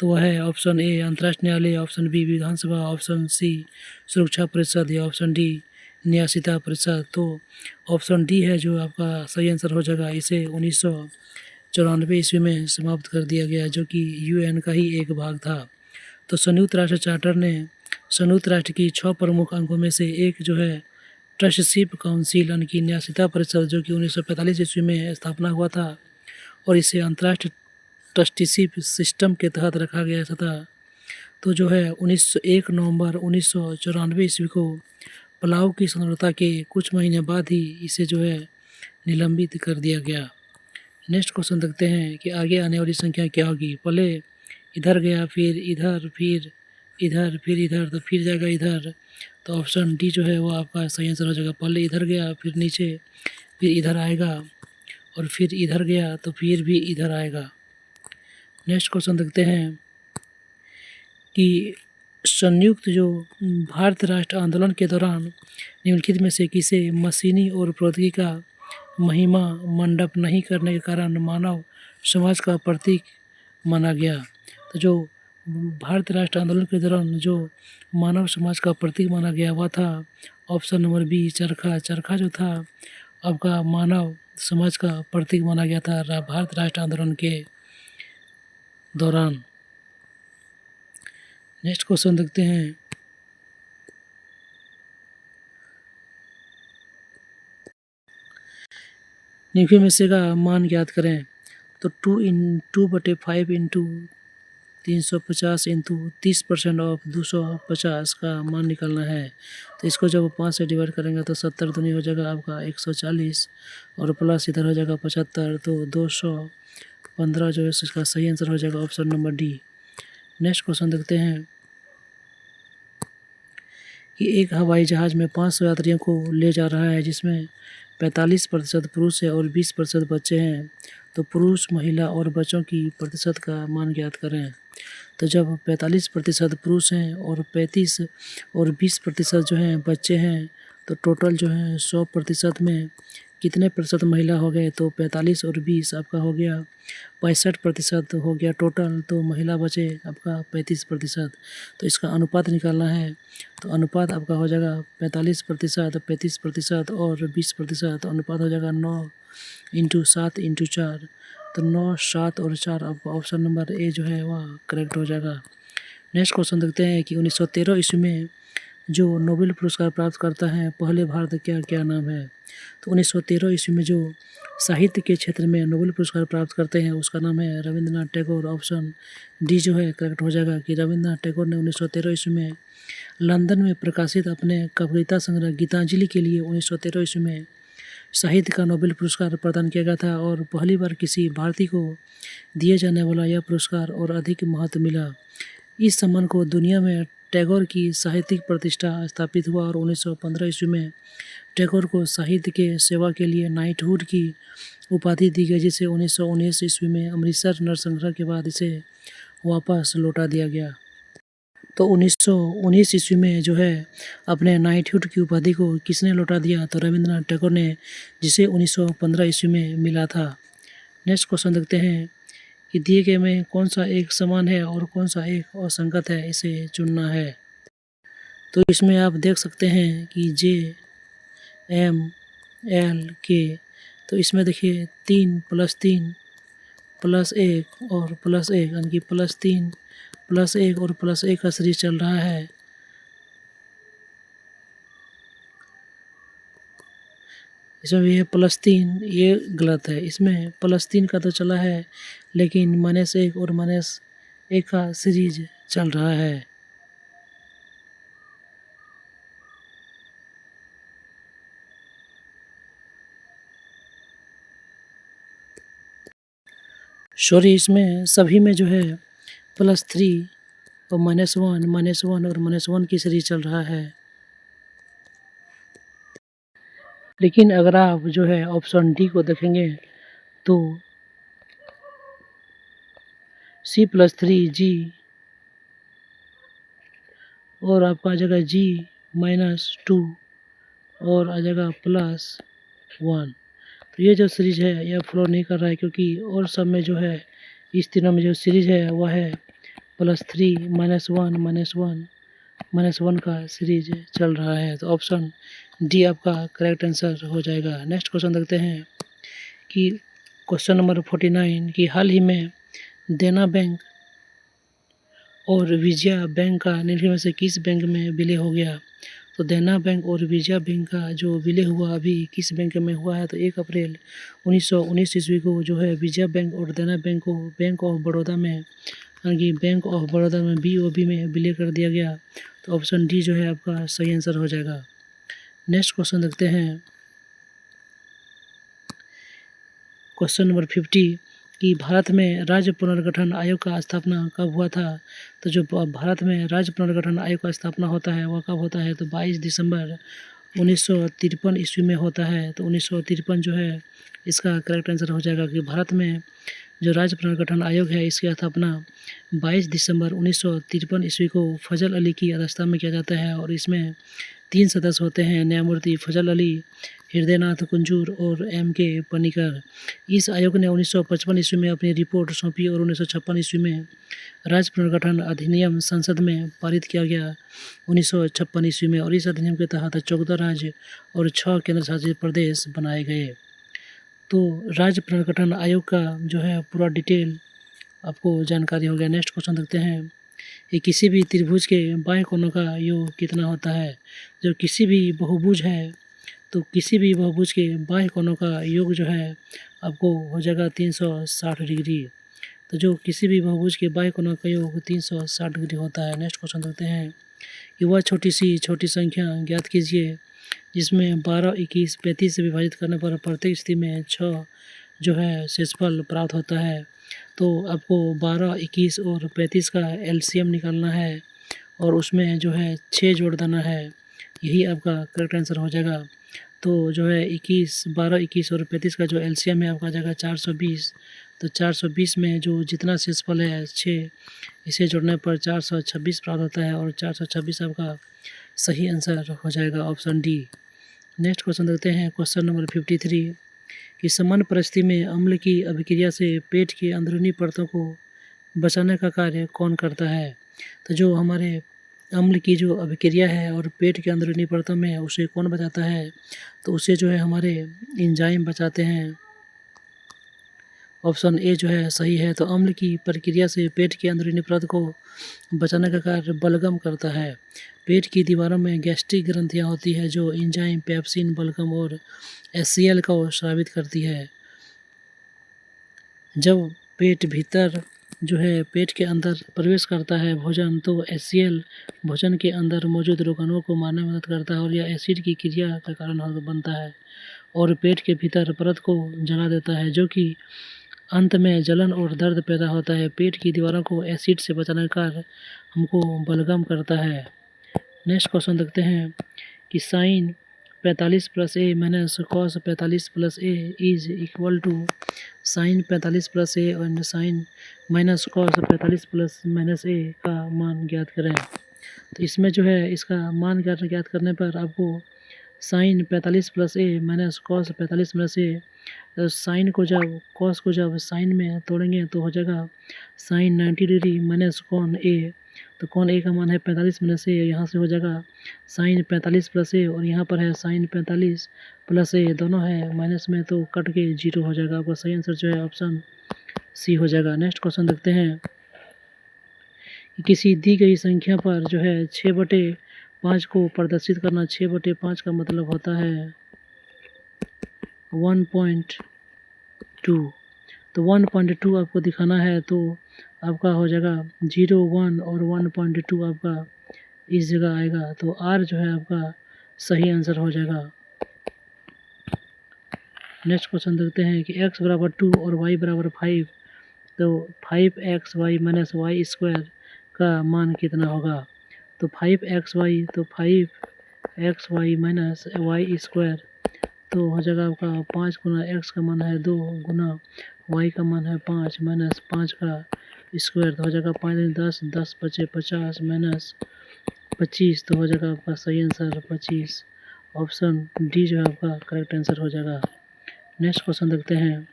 तो वह है ऑप्शन ए अंतर्राष्ट्रीय न्यायालय, ऑप्शन बी विधानसभा, ऑप्शन सी सुरक्षा परिषद, या ऑप्शन डी न्यायशीता परिषद। तो ऑप्शन डी है जो आपका सही आंसर हो जाएगा। इसे 1994 ईस्वी में समाप्त कर दिया गया जो कि यूएन का ही एक भाग था। तो संयुक्त राष्ट्र चार्टर ने संयुक्त राष्ट्र की 6 प्रमुख अंगों में से एक जो है ट्रस्टीशिप काउंसिल यानी कि न्यायशीता परिषद, जो कि 1945 ईस्वी में स्थापना हुआ था, और इसे अंतर्राष्ट्रीय ट्रस्टीशिप सिस्टम के तहत रखा गया था। तो जो है 1 नवंबर 1994 ईस्वी को पलाऊ की स्वतंत्रता के कुछ महीने बाद ही इसे जो है निलंबित कर दिया गया। नेक्स्ट क्वेश्चन देखते हैं कि आगे आने वाली संख्या क्या होगी। पहले इधर गया, फिर इधर, फिर इधर, फिर इधर, तो फिर जाएगा इधर। तो ऑप्शन डी जो है वो आपका सही आंसर हो जाएगा। पहले इधर गया, फिर नीचे, फिर इधर आएगा, और फिर इधर गया तो फिर भी इधर आएगा। नेक्स्ट क्वेश्चन देखते हैं कि संयुक्त जो भारत राष्ट्र आंदोलन के दौरान निम्नलिखित में से किसे मशीनी और प्रौद्योगिकी का महिमा मंडप नहीं करने के कारण मानव समाज का प्रतीक माना गया। तो जो भारत राष्ट्र आंदोलन के दौरान जो मानव समाज का प्रतीक माना गया वह था ऑप्शन नंबर बी, चरखा। चरखा जो था आपका मानव समाज का प्रतीक माना गया था भारत राष्ट्र आंदोलन के दौरान। नेक्स्ट क्वेश्चन देखते हैं निम्नलिखित में से का मान ज्ञात करें। तो 2/5 इंटू 350 इंटू 30% ऑफ 250 का मान निकालना है। तो इसको जब 5 से डिवाइड करेंगे तो 70 दूनी हो जाएगा आपका 140, और प्लस इधर हो जाएगा 75, तो 215 जो है इसका सही आंसर हो जाएगा option number D. Next question देखते हैं कि एक हवाई जहाज़ में 500 यात्रियों को ले जा रहा है जिसमें 45% पुरुष है और 20% बच्चे हैं। तो पुरुष, महिला और बच्चों की प्रतिशत का मान ज्ञात करें। तो जब 45% पुरुष हैं और 35 और 20% जो हैं बच्चे हैं, तो टोटल जो है 100% में कितने प्रतिशत महिला हो गए। तो 45 और 20 आपका हो गया 65% हो गया टोटल। तो महिला बचे आपका 35%। तो इसका अनुपात निकालना है। तो अनुपात आपका हो जाएगा 45%, 35% और 20%। अनुपात हो जाएगा 9/7/4। तो 9, 7 और 4 आपका ऑप्शन नंबर ए जो है वह करेक्ट हो जाएगा। नेक्स्ट क्वेश्चन देखते हैं कि 1913 ईस्वी में जो नोबेल पुरस्कार प्राप्त करता है पहले भारत क्या नाम है। तो 1913 ईस्वी में जो साहित्य के क्षेत्र में नोबेल पुरस्कार प्राप्त करते हैं उसका नाम है रविंद्रनाथ टैगोर। ऑप्शन डी जो है करेक्ट हो जाएगा कि रविंद्रनाथ टैगोर ने 1913 ईस्वी में लंदन में प्रकाशित अपने कविता संग्रह गीतांजलि के लिए 1913 ईस्वी में साहित्य का नोबेल पुरस्कार प्रदान किया गया था, और पहली बार किसी भारतीय को दिए जाने वाला यह पुरस्कार और अधिक महत्व मिला। इस सम्मान को दुनिया में टैगोर की साहित्यिक प्रतिष्ठा स्थापित हुआ, और 1915 ईस्वी में टैगोर को साहित्य के सेवा के लिए नाइटहुड की उपाधि दी गई, जिसे 1919 ईस्वी में अमृतसर नरसंहार के बाद इसे वापस लौटा दिया गया। तो 1919 ईस्वी में जो है अपने नाइटहुड की उपाधि को किसने लौटा दिया। तो रविंद्रनाथ टैगोर ने, जिसे 1915 ईस्वी में मिला था। नेक्स्ट क्वेश्चन देखते हैं कि दिए गए में कौन सा एक समान है और कौन सा एक असंगत है, इसे चुनना है। तो इसमें आप देख सकते हैं कि JMLK, तो इसमें देखिए 3 + 3 + 1 और +1 यानी कि +3 +1 और +1 का सीरीज चल रहा है। इसमें भी है +3, ये गलत है। इसमें +3 का तो चला है, लेकिन -1 और -1 का सीरीज चल रहा है। सॉरी, इसमें सभी में जो है +3 और -1 और -1 की सीरीज चल रहा है। लेकिन अगर आप जो है ऑप्शन डी को देखेंगे तो C+3G और आपका आ जाएगा G-2 और आ जाएगा +1। तो ये जो सीरीज है यह फ्लो नहीं कर रहा है, क्योंकि और सब में जो है इस तीनों में जो सीरीज है वह है +3 -1 -1 का सीरीज चल रहा है। तो ऑप्शन डी आपका करेक्ट आंसर हो जाएगा। नेक्स्ट क्वेश्चन देखते हैं कि क्वेश्चन नंबर 49 कि हाल ही में देना बैंक और विजया बैंक का निम्नलिखित में से किस बैंक में विलय हो गया। तो देना बैंक और विजया बैंक का जो विलय हुआ अभी किस बैंक में हुआ है, तो 1 अप्रैल 1919 ईस्वी को जो है विजया बैंक और देना बैंक को बैंक ऑफ बड़ौदा में यानी कि बैंक ऑफ बड़ौदा में BOB में विलय कर दिया गया। तो ऑप्शन डी जो है आपका सही आंसर हो जाएगा। नेक्स्ट क्वेश्चन देखते हैं, क्वेश्चन नंबर 50 कि भारत में राज्य पुनर्गठन आयोग का स्थापना कब हुआ था। तो जो भारत में राज्य पुनर्गठन आयोग का स्थापना होता है वह कब होता है, तो 22 दिसंबर 1953 ईस्वी में होता है। तो 1953 जो है इसका करेक्ट आंसर हो जाएगा कि भारत में जो राज्य पुनर्गठन आयोग है इसकी स्थापना 22 दिसंबर 1953 ईस्वी को फजल अली की अध्यक्षता में किया जाता है और इसमें 3 सदस्य होते हैं, न्यायमूर्ति फजल अली, हृदयनाथ कुंजूर और MK पनिकर। इस आयोग ने 1955 ईस्वी में अपनी रिपोर्ट सौंपी और 1956 ईस्वी में राज्य पुनर्गठन अधिनियम संसद में पारित किया गया 1956 ईस्वी में और इस अधिनियम के तहत 14 राज्य और 6 केंद्र शासित प्रदेश बनाए गए। तो राज्य पुनर्गठन आयोग का जो है पूरा डिटेल आपको जानकारी हो गया। नेक्स्ट क्वेश्चन देखते हैं, ये किसी भी त्रिभुज के बाएं कोनों का योग कितना होता है। जो किसी भी बहुभुज है तो किसी भी बहुभुज के बाएं कोनों का योग जो है आपको हो जाएगा 360 डिग्री। तो जो किसी भी बहुभुज के बाएं कोनों का योग 360 डिग्री होता है। नेक्स्ट क्वेश्चन देखते हैं कि वह छोटी संख्या ज्ञात कीजिए जिसमें 12, 21, 35 से विभाजित करने पर प्रत्येक स्थिति में 6 जो है शेषफल प्राप्त होता है। तो आपको 12, 21 और 35 का LCM निकालना है और उसमें जो है 6 जोड़ देना है, यही आपका करेक्ट आंसर हो जाएगा। तो जो है 12, 21 और 35 का जो LCM है आपका आ जाएगा 420। तो 420 में जो जितना शेषफल है 6, इसे जोड़ने पर 426 प्राप्त होता है और 426 आपका सही आंसर हो जाएगा, ऑप्शन डी। नेक्स्ट क्वेश्चन देखते हैं, क्वेश्चन नंबर 53 कि सामान्य परिस्थिति में अम्ल की अभिक्रिया से पेट की अंदरूनी परतों को बचाने का कार्य कौन करता है। तो जो हमारे अम्ल की जो अभिक्रिया है और पेट के अंदरूनी परतों में उसे कौन बचाता है, तो उसे जो है हमारे एंजाइम बचाते हैं, ऑप्शन ए जो है सही है। तो अम्ल की प्रक्रिया से पेट की अंदरूनी परत को बचाने का कार्य बलगम करता है। पेट की दीवारों में गैस्ट्रिक ग्रंथियां होती है जो एंजाइम, पेप्सिन, बलगम और HCl को स्रावित करती है। जब पेट भीतर जो है पेट के अंदर प्रवेश करता है भोजन, तो HCl भोजन के अंदर मौजूद रोगाणुओं को मारने में मदद करता है और यह एसिड की क्रिया का कारण बनता है और पेट के भीतर परत को जला देता है, जो कि अंत में जलन और दर्द पैदा होता है। पेट की दीवारों को एसिड से बचाने का कार्य हमको बलगम करता है। नेक्स्ट क्वेश्चन देखते हैं कि sine 45 + a minus cos 45 + a is equal to sine 45 + a और साइन माइनस कॉस 45 + -a का मान ज्ञात करें। तो इसमें जो है इसका मान ज्ञात करने पर आपको sine 45 + a minus cos 45 + a, sine को जब कॉस को जब साइन में तोड़ेंगे तो हो जाएगा sine 90 degree minus cos a। तो कॉन a का मान है 45 - a, यहाँ से हो जाएगा साइन 45 + a और यहाँ पर है साइन 45 + a, दोनों है माइनस में तो कट के 0 हो जाएगा। आपका सही आंसर जो है ऑप्शन सी हो जाएगा। नेक्स्ट क्वेश्चन देखते हैं कि किसी दी गई संख्या पर जो है 6/5 को प्रदर्शित करना। 6/5 का मतलब होता है 1.2। तो 1.2 आपको दिखाना है तो आपका हो जाएगा 0, 1 और 1.2 आपका इस जगह आएगा। तो R जो है आपका सही आंसर हो जाएगा। नेक्स्ट क्वेश्चन देखते हैं कि x = 2 और y = 5, तो 5xy - y² का मान कितना होगा। तो 5xy तो 5xy - y², तो हो जाएगा आपका 5 गुना x का मान है 2 गुना y का मान है 5 माइनस 5 का स्क्वायर, तो हो जाएगा 5 10, 10 बचे 50 माइनस 25, तो हो जाएगा आपका सही आंसर 25, ऑप्शन डी जो है आपका करेक्ट आंसर हो जाएगा। नेक्स्ट क्वेश्चन देखते हैं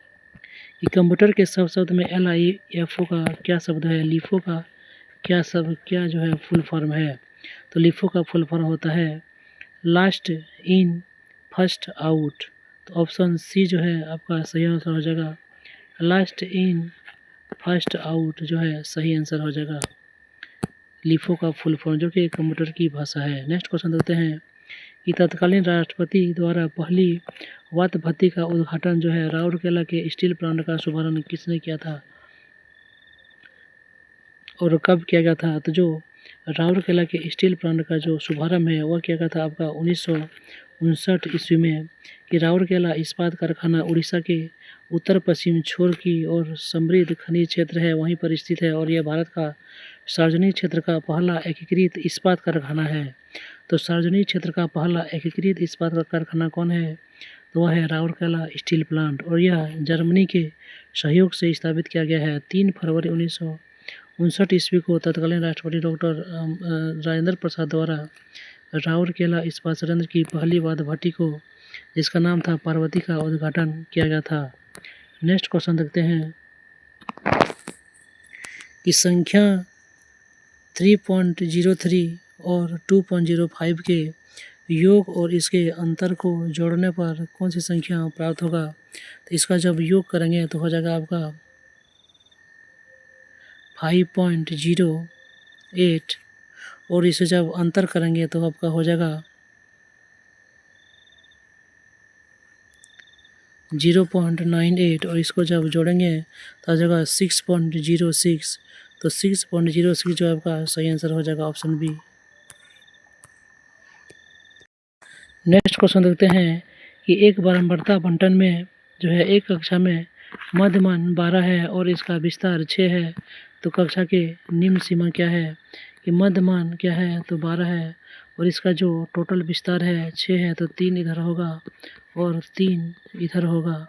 कि कंप्यूटर के शब्द में LIFO का क्या शब्द है। लिफो का क्या जो है फुल फॉर्म है। तो लिफो का फुल फॉर्म होता है लास्ट इन फर्स्ट आउट। तो ऑप्शन सी जो है आपका सही आंसर हो जाएगा, लास्ट इन फर्स्ट आउट जो है सही आंसर हो जाएगा। लिफो का फुल फॉर्म जो कि कंप्यूटर की भाषा है। नेक्स्ट क्वेश्चन देखते हैं कि तत्कालीन राष्ट्रपति द्वारा पहली वात भट्टी का उद्घाटन जो है राउरकेला के स्टील प्लांट का शुभारंभ किसने किया था और कब किया गया था? तो जो राउरकेला के स्टील प्लांट का जो शुभारंभ है वह किया गया था आपका 1959 ईस्वी में कि राउरकेला इस्पात कारखाना उड़ीसा के उत्तर पश्चिम छोर की और समृद्ध खनिज क्षेत्र है वहीं पर स्थित है और यह भारत का सार्वजनिक क्षेत्र का पहला एकीकृत इस्पात कारखाना है। तो सार्वजनिक क्षेत्र का पहला एकीकृत इस्पात कारखाना कौन है? तो वह है राउरकेला स्टील प्लांट और यह जर्मनी के सहयोग से स्थापित किया गया है। 3 फरवरी 1959 ईस्वी को तत्कालीन राष्ट्रपति डॉक्टर राजेंद्र प्रसाद द्वारा राउरकेला इस्पात संयंत्र की पहली वात भट्टी को जिसका नाम था पार्वती का उद्घाटन किया गया था। नेक्स्ट क्वेश्चन देखते हैं कि संख्या 3.03 और 2.05 के योग और इसके अंतर को जोड़ने पर कौन सी संख्या प्राप्त होगा? तो इसका जब योग करेंगे तो हो जाएगा आपका 5.08 और इसे जब अंतर करेंगे तो आपका हो जाएगा 0.98 और इसको जब जोड़ेंगे तो आ जाएगा 6.06। तो 6.06 जो आपका सही आंसर हो जाएगा ऑप्शन बी। नेक्स्ट क्वेश्चन देखते हैं कि एक बारंबारता बंटन में जो है एक कक्षा में मध्यमान 12 है और इसका विस्तार 6 है तो कक्षा के निम्न सीमा क्या है? कि मध्यमान क्या है? तो 12 है और इसका जो टोटल विस्तार है 6 है तो 3 इधर होगा और 3 इधर होगा।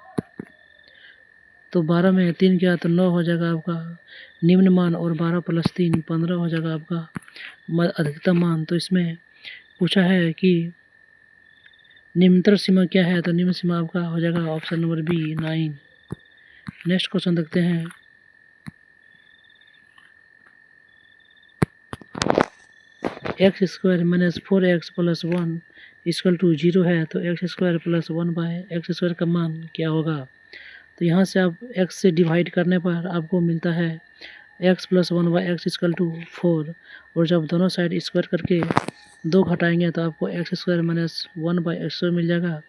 तो 12 में 3 क्या तो 9 हो जाएगा आपका निम्न मान और 12 + 3 15 हो जाएगा आपका अधिकतम मान। तो इसमें पूछा है कि निम्नतर सीमा क्या है? तो निम्न सीमा आपका हो जाएगा option number B 9। Next question देखते हैं x² - 4x + 1 = 0 है तो x² + 1/x² का मान क्या होगा? तो यहाँ से आप x से डिवाइड करने पर आपको मिलता है x + 1/x = 4 और जब दोनों साइड स्क्वायर करके 2 घटाएंगे तो आपको x² - 1/x² मिल जाएगा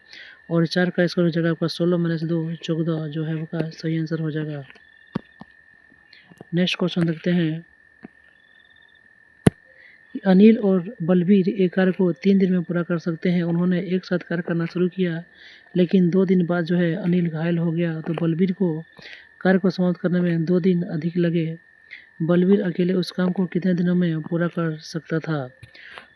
और 4 का स्क्वायर हो जाएगा आपका 16 - 2 14 जो है आपका सही आंसर हो जाएगा। नेक्स्ट क्वेश्चन देखते हैं अनिल और बलबीर एक कार्य को 3 दिन में पूरा कर सकते हैं। उन्होंने एक साथ कार्य करना शुरू किया लेकिन 2 दिन बाद जो है अनिल घायल हो गया तो बलबीर को कार्य को समाप्त करने में 2 दिन अधिक लगे। बलबीर अकेले उस काम को कितने दिनों में पूरा कर सकता था?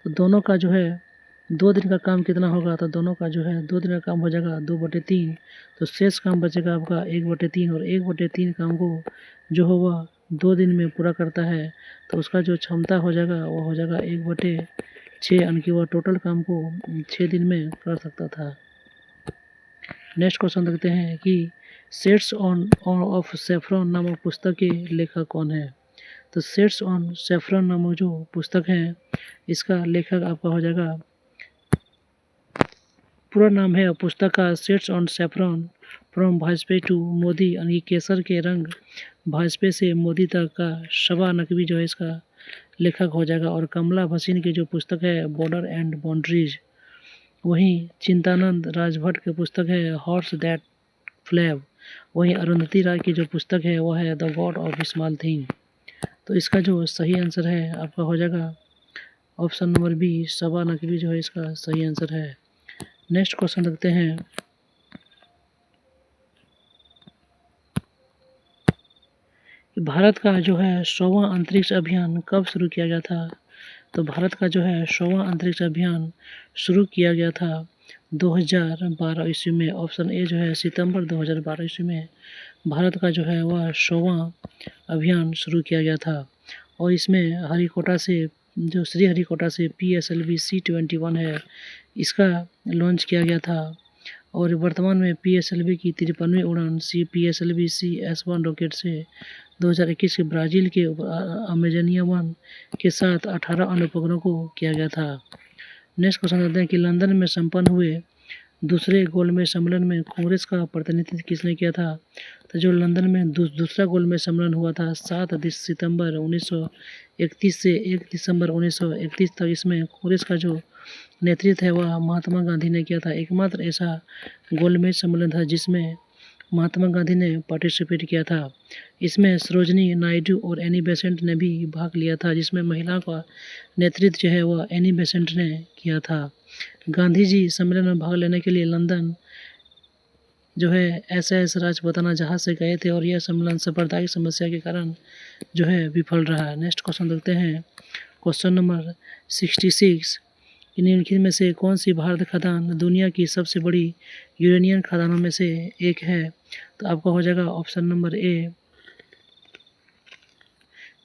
तो दोनों का जो है 2 दिन का काम कितना होगा? तो दोनों का जो है 2 दिन का काम हो जाएगा 2/3 तो शेष काम बचेगा आपका 1/3 और 1/3 काम को जो होगा 2 दिन में पूरा करता है तो उसका जो क्षमता हो जाएगा वो हो जाएगा 1/6 यानी कि वह टोटल काम को 6 दिन में कर सकता था। नेक्स्ट क्वेश्चन देखते हैं कि शेड्स ऑफ सैफरन नामक पुस्तक के लेखक कौन है? तो शेड्स ऑन सैफरन नामक जो पुस्तक है इसका लेखक आपका हो जाएगा पूरा नाम है पुस्तक का shades on saffron from Vajpayee to Modi यानी केसर के रंग भाजपे से मोदी तक का शबा नकवी जो है इसका लेखक हो जाएगा और कमला भसीन की जो पुस्तक है बॉर्डर एंड बाउंड्रीज। वहीं चिंतानंद राजभट्ट की पुस्तक है हॉर्स दैट फ्लैव। वहीं अरुंधति राय की जो पुस्तक है वह है the God of small thing. तो इसका जो सही आंसर है आपका हो जाएगा option number B Shaba Naqvi जो है इसका सही आंसर है। नेक्स्ट क्वेश्चन देखते हैं भारत का जो है 100वां अंतरिक्ष अभियान कब शुरू किया गया था? तो भारत का जो है 100वां अंतरिक्ष अभियान शुरू किया गया था 2012 ईस्वी में। ऑप्शन ए जो है सितंबर 2012 ईस्वी में भारत का जो है वह 100वां अभियान शुरू किया गया था और इसमें हरिकोटा से जो श्रीहरिकोटा से PSLV C-21 है इसका लॉन्च किया गया था और वर्तमान में PSLV की 53वीं उड़ान PSLV CS-1 रॉकेट से 2021 के ब्राज़ील के अमेजनिया 1 के साथ 18 अन्य उपग्रहों को किया गया था। नेक्स्ट क्वेश्चन करते हैं कि लंदन में संपन्न हुए दूसरे गोलमेज सम्मेलन में कांग्रेस का प्रतिनिधित्व किसने किया था? तो जो लंदन में दूसरा गोलमेज सम्मेलन हुआ था 7 सितंबर 1931 से 1 दिसंबर 1931 तक, इसमें कांग्रेस का जो नेतृत्व है वह महात्मा गांधी ने किया था। एकमात्र ऐसा गोलमेज सम्मेलन था जिसमें महात्मा गांधी ने पार्टिसिपेट किया था। इसमें सरोजनी नायडू और एनी बेसेंट ने भी भाग लिया था, जिसमें महिलाओं का नेतृत्व जो है वह एनी बेसेंट ने किया था। गांधी जी सम्मेलन में भाग लेने के लिए लंदन जो है SS राजपुताना जहाज से गए थे और यह सम्मेलन सांप्रदायिक समस्या के कारण जो है विफल रहा। नेक्स्ट क्वेश्चन देखते हैं, क्वेश्चन नंबर 66। निम्नलिखित में से कौन सी भारत खदान दुनिया की सबसे बड़ी यूरेनियम खदानों में से एक है? तो आपका हो जाएगा ऑप्शन नंबर ए,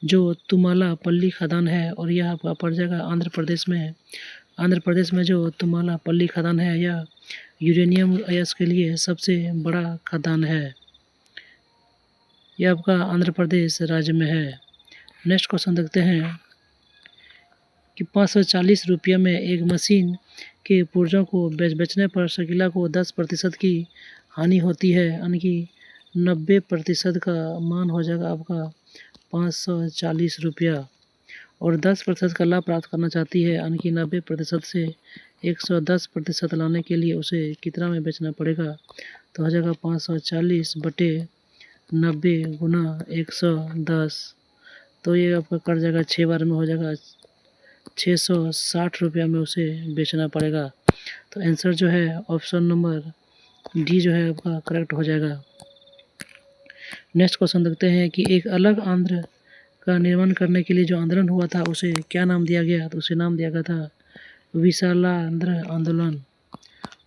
जो तुमालापल्ली खदान है, और यह आपका पड़ जाएगा आंध्र प्रदेश में। आंध्र प्रदेश में जो तुमालापल्ली खदान है यह यूरेनियम अयस्क के लिए सबसे बड़ा खदान है। यह आपका आंध्र प्रदेश राज्य में है। नेक्स्ट क्वेश्चन देखते हैं कि 540 रुपये में एक मशीन के पुर्जों को बेचने पर शकीला को 10% की हानि होती है, यानी कि 90% का मान हो जाएगा आपका 540 रुपया, और 10% का लाभ प्राप्त करना चाहती है, यानी कि 90% से 110% लाने के लिए उसे कितना में बेचना पड़ेगा? तो हो जाएगा 540 बटे 90 गुना 110, तो ये आपका कट जाएगा 6 बार में, हो जाएगा 660 रुपया में उसे बेचना पड़ेगा। तो आंसर जो है ऑप्शन नंबर डी जो है आपका करेक्ट हो जाएगा। नेक्स्ट क्वेश्चन देखते हैं कि एक अलग आंध्र का निर्माण करने के लिए जो आंदोलन हुआ था उसे क्या नाम दिया गया? तो उसे नाम दिया गया था विशालांध्र आंदोलन।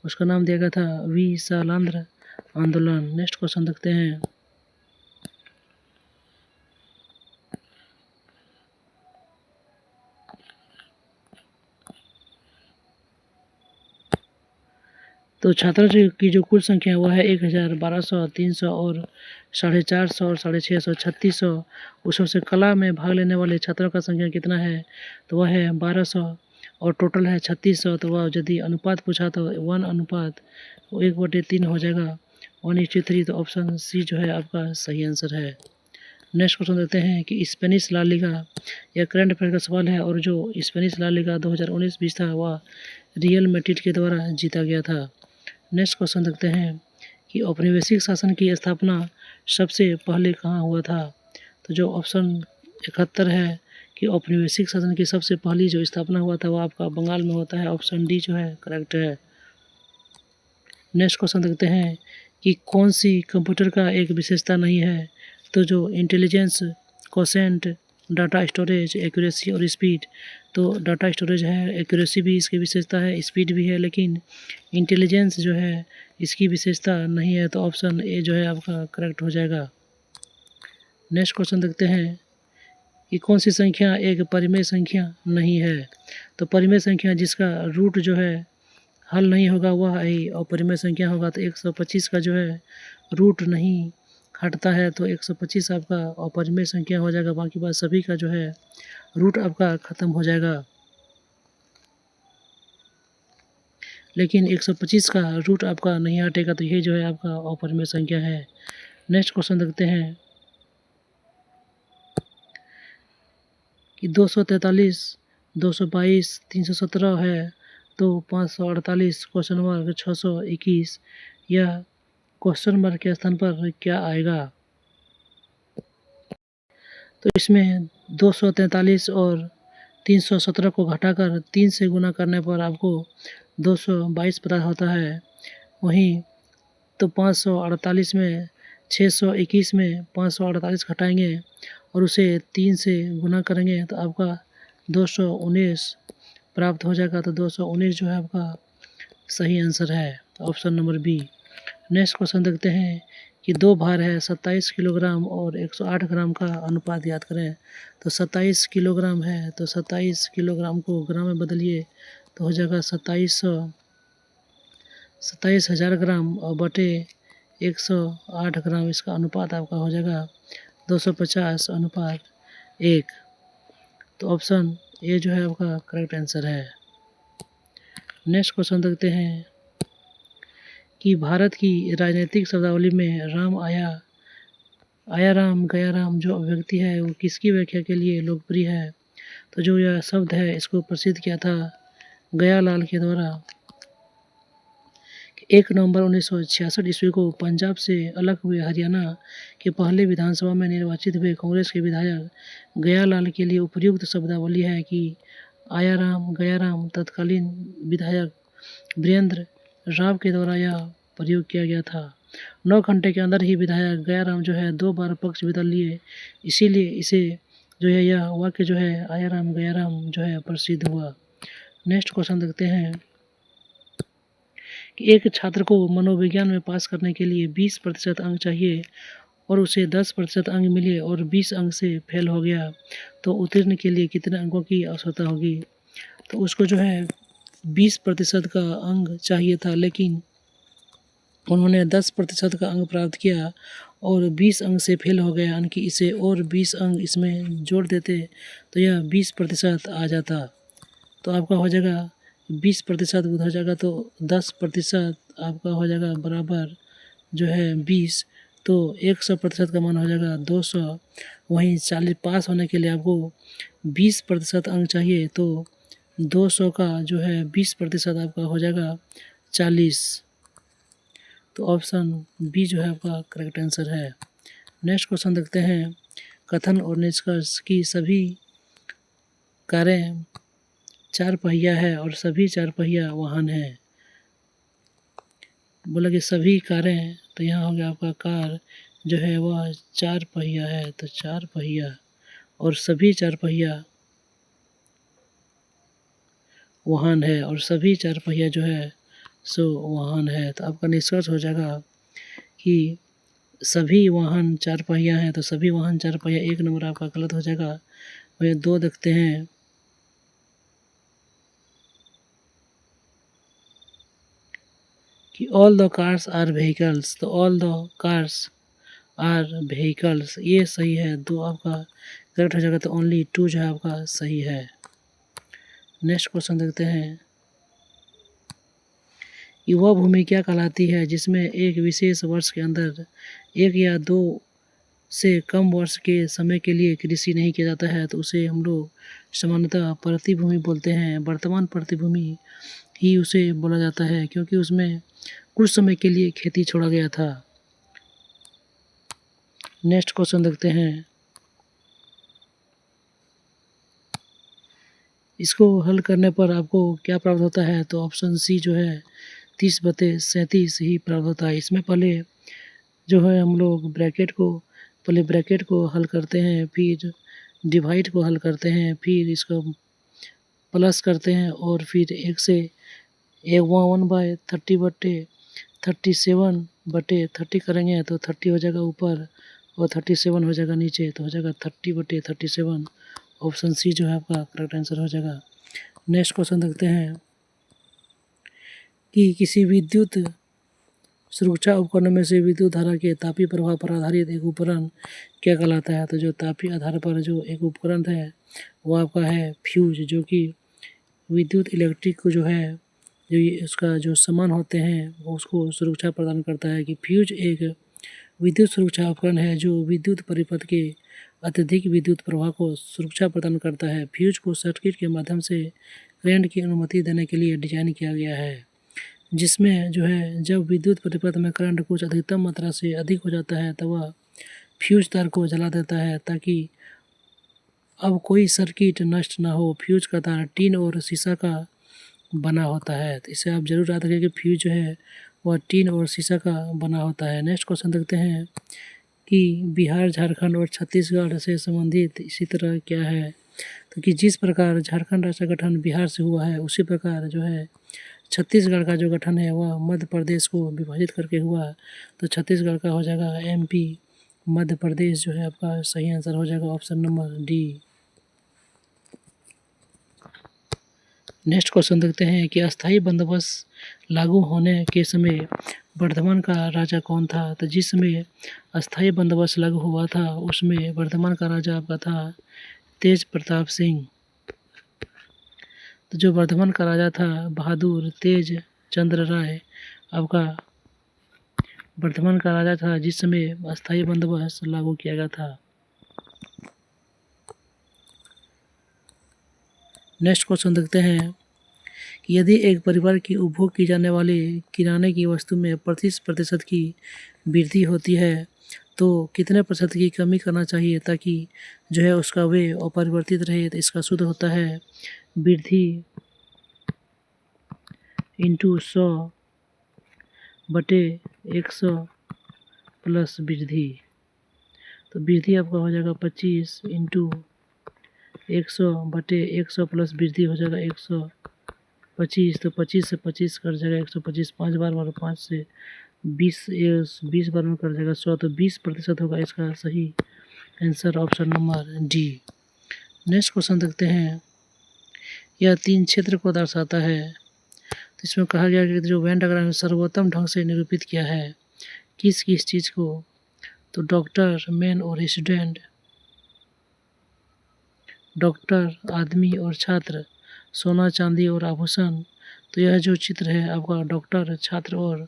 उसका नाम दिया गया था विशालांध्र आंदोलन। नेक्स्ट क्वेश्चन देखते हैं, तो छात्रों की जो कुल संख्या वह है 1000, 1200, 300 और 450 और 650, 3600। उसमें से कला में भाग लेने वाले छात्रों का संख्या कितना है? तो वह है 1200 और टोटल है 3600। तो वह यदि अनुपात पूछा तो 1/3 हो जाएगा, 1:3। तो ऑप्शन सी जो है आपका सही आंसर है। नेक्स्ट क्वेश्चन देते हैं कि स्पेनिश ला लीगा, यह करंट अफेयर का सवाल है, और जो स्पेनिश ला लीगा 2019-20 था वह रियल मैड्रिड के द्वारा जीता गया था। नेक्स्ट क्वेश्चन देखते हैं कि औपनिवेशिक शासन की स्थापना सबसे पहले कहाँ हुआ था? तो जो ऑप्शन 71 है कि औपनिवेशिक शासन की सबसे पहली जो स्थापना हुआ था वह आपका बंगाल में होता है। ऑप्शन डी जो है करेक्ट है। नेक्स्ट क्वेश्चन देखते हैं कि कौन सी कंप्यूटर का एक विशेषता नहीं है? तो जो intelligence, quotient, data storage, accuracy और स्पीड। तो डाटा स्टोरेज है, एक्यूरेसी भी इसकी विशेषता है, स्पीड भी है, लेकिन इंटेलिजेंस जो है इसकी विशेषता नहीं है। तो ऑप्शन ए जो है आपका करेक्ट हो जाएगा। नेक्स्ट क्वेश्चन देखते हैं कि कौन सी संख्या एक परिमेय संख्या नहीं है? तो परिमेय संख्या जिसका रूट जो है हल नहीं होगा वह ही अपरिमेय संख्या होगा। तो 125 का जो है रूट नहीं हटता है, तो 125 आपका अपरिमेय संख्या हो जाएगा। बाकी बात सभी का जो है रूट आपका ख़त्म हो जाएगा, लेकिन 125 का रूट आपका नहीं हटेगा, तो ये जो है आपका अपरिमेय संख्या है। नेक्स्ट क्वेश्चन देखते हैं कि 243, 222, 317 है, तो 548 क्वेश्चन मार्क 621, यह क्वेश्चन मार्क के स्थान पर क्या आएगा? तो इसमें 243 और 317 को घटाकर 3 से गुना करने पर आपको 222 प्राप्त होता है। वहीं तो 548 में 621 में 548 घटाएंगे और उसे 3 से गुना करेंगे तो आपका 219 प्राप्त हो जाएगा। तो 219 जो है आपका सही आंसर है, option number B. Next question देखते हैं कि दो भार है 27 किलोग्राम और 108 ग्राम का अनुपात याद करें। तो 27 किलोग्राम है, तो 27 किलोग्राम को ग्राम में बदलिए तो हो जाएगा 27,000 ग्राम और बटे 108 ग्राम, इसका अनुपात आपका हो जाएगा 250:1। तो ऑप्शन ए जो है आपका करेक्ट आंसर है। नेक्स्ट क्वेश्चन देखते हैं कि भारत की राजनीतिक शब्दावली में राम आया राम गया राम जो अभिव्यक्ति है वो किसकी व्याख्या के लिए लोकप्रिय है? तो जो यह शब्द है इसको प्रसिद्ध किया था गयालाल के द्वारा। 1 नवंबर 1966 ईस्वी को पंजाब से अलग हुए हरियाणा के पहले विधानसभा में निर्वाचित हुए कांग्रेस के विधायक गयालाल के लिए उपयुक्त शब्दावली है कि आया राम गया राम। तत्कालीन विधायक वीरेंद्र राव के द्वारा यह प्रयोग किया गया था। 9 घंटे के अंदर ही विधायक गया राम जो है 2 बार पक्ष बदल लिए, इसीलिए इसे जो है यह वाक्य जो है आया राम गया राम जो है प्रसिद्ध हुआ। नेक्स्ट क्वेश्चन देखते हैं कि एक छात्र को मनोविज्ञान में पास करने के लिए 20% अंक चाहिए और उसे 10% अंक मिले और 20 अंक से फेल हो गया तो उत्तीर्ण के लिए कितने अंकों की आवश्यकता होगी? तो उसको जो है 20% का अंक चाहिए था, लेकिन उन्होंने 10% का अंक प्राप्त किया और 20 अंक से फेल हो गया, यानी कि इसे और 20 अंक इसमें जोड़ देते तो यह 20% आ जाता। तो आपका हो जाएगा 20% हो जाएगा तो 10% आपका हो जाएगा बराबर जो है 20, तो 100% का मान हो जाएगा 200। वहीं 40 पास होने के लिए आपको 20% अंक चाहिए, तो 200 का जो है 20% आपका हो जाएगा 40। तो ऑप्शन बी जो है आपका करेक्ट आंसर है। नेक्स्ट क्वेश्चन देखते हैं, कथन और निष्कर्ष की सभी कारें 4 पहिया है और सभी 4 पहिया वाहन है। बोला कि सभी कारें, तो यहाँ हो गया आपका कार जो है वह 4 पहिया है, तो 4 पहिया और सभी 4 पहिया वाहन है और सभी 4 पहिया जो है सो वाहन है। तो आपका निष्कर्ष हो जाएगा कि सभी वाहन 4 पहिया हैं, तो सभी वाहन 4 पहिया 1 नंबर आपका गलत हो जाएगा। और 2 देखते हैं कि all the cars are vehicles, तो all the cars are vehicles ये सही है, 2 आपका करेक्ट हो जाएगा, तो ओनली 2 जो है आपका सही है। नेक्स्ट क्वेश्चन देखते हैं कि वह भूमि क्या कहलाती है जिसमें एक विशेष वर्ष के अंदर 1 या 2 से कम वर्ष के समय के लिए कृषि नहीं किया जाता है? तो उसे हम लोग सामान्यतः प्रतिभूमि बोलते हैं। वर्तमान प्रतिभूमि ही उसे बोला जाता है क्योंकि उसमें कुछ समय के लिए खेती छोड़ा गया था। नेक्स्ट क्वेश्चन देखते हैं, इसको हल करने पर आपको क्या प्राप्त होता है? तो ऑप्शन सी जो है 30/37 ही प्राप्त होता है। इसमें पहले जो है हम लोग ब्रैकेट को हल करते हैं, फिर डिवाइड को हल करते हैं, फिर इसको प्लस करते हैं और फिर 1 से 1/30/37/30 करेंगे तो 30 हो जाएगा ऊपर और 37 हो जाएगा नीचे, तो हो जाएगा 30/37। ऑप्शन सी जो है आपका करेक्ट आंसर हो जाएगा। नेक्स्ट क्वेश्चन देखते हैं कि किसी विद्युत सुरक्षा उपकरणों में से विद्युत धारा के तापीय प्रभाव पर आधारित एक उपकरण क्या कहलाता है? तो जो तापीय आधार पर जो एक उपकरण है वो आपका है फ्यूज, जो कि विद्युत इलेक्ट्रिक को जो है जो उसका जो सामान होते हैं वो उसको सुरक्षा प्रदान करता है। कि फ्यूज एक विद्युत सुरक्षा उपकरण है जो विद्युत परिपथ के अत्यधिक विद्युत प्रवाह को सुरक्षा प्रदान करता है। फ्यूज को सर्किट के माध्यम से करंट की अनुमति देने के लिए डिजाइन किया गया है, जिसमें जो है जब विद्युत परिपथ में करंट कुछ अधिकतम मात्रा से अधिक हो जाता है तब वह फ्यूज तार को जला देता है ताकि अब कोई सर्किट नष्ट ना हो। फ्यूज का तार टीन और शीशा का बना होता है, तो इसे आप जरूर याद रखें कि फ्यूज जो है वह टीन और शीशा का बना होता है। नेक्स्ट क्वेश्चन देखते हैं कि बिहार झारखंड और छत्तीसगढ़ से संबंधित इसी तरह क्या है? तो कि जिस प्रकार झारखंड राज्य का गठन बिहार से हुआ है उसी प्रकार जो है छत्तीसगढ़ का जो गठन है वह मध्य प्रदेश को विभाजित करके हुआ, तो छत्तीसगढ़ का हो जाएगा MP। मध्य प्रदेश जो है आपका सही आंसर हो जाएगा option number D. Next question देखते हैं कि अस्थायी बंदोबस्त लागू होने के समय वर्धमान का राजा कौन था? तो जिस समय अस्थायी बंदोबस्त लागू हुआ था उसमें वर्धमान का राजा आपका था तेज प्रताप सिंह। तो जो वर्धमान का राजा था बहादुर तेज चंद्र राय आपका वर्धमान का राजा था जिस समय अस्थायी बंदोबस्त लागू किया गया था। नेक्स्ट क्वेश्चन देखते हैं कि यदि एक परिवार की उपभोग की जाने वाली किराने की वस्तु में 25% की वृद्धि होती है तो कितने प्रतिशत की कमी करना चाहिए ताकि जो है उसका वे अपरिवर्तित रहे। तो इसका सूत्र होता है वृद्धि इंटू 100 बटे 100 प्लस वृद्धि। तो वृद्धि आपका हो जाएगा 25 इंटू 100 बटे 100 प्लस वृद्धि हो जाएगा 125। तो 25 से 25 कट जाएगा 125, 5 बार और 5 से 20 बार में कट जाएगा 100। तो 20% होगा इसका सही answer option number D. Next question देखते हैं। यह 3 क्षेत्र को दर्शाता है। तो इसमें कहा गया कि जो वेन डायग्राम है सर्वोत्तम ढंग से निरूपित किया है किस किस चीज़ को। तो डॉक्टर, मैन और स्टूडेंट, डॉक्टर, आदमी और छात्र, सोना, चांदी और आभूषण। तो यह जो चित्र है आपका डॉक्टर, छात्र और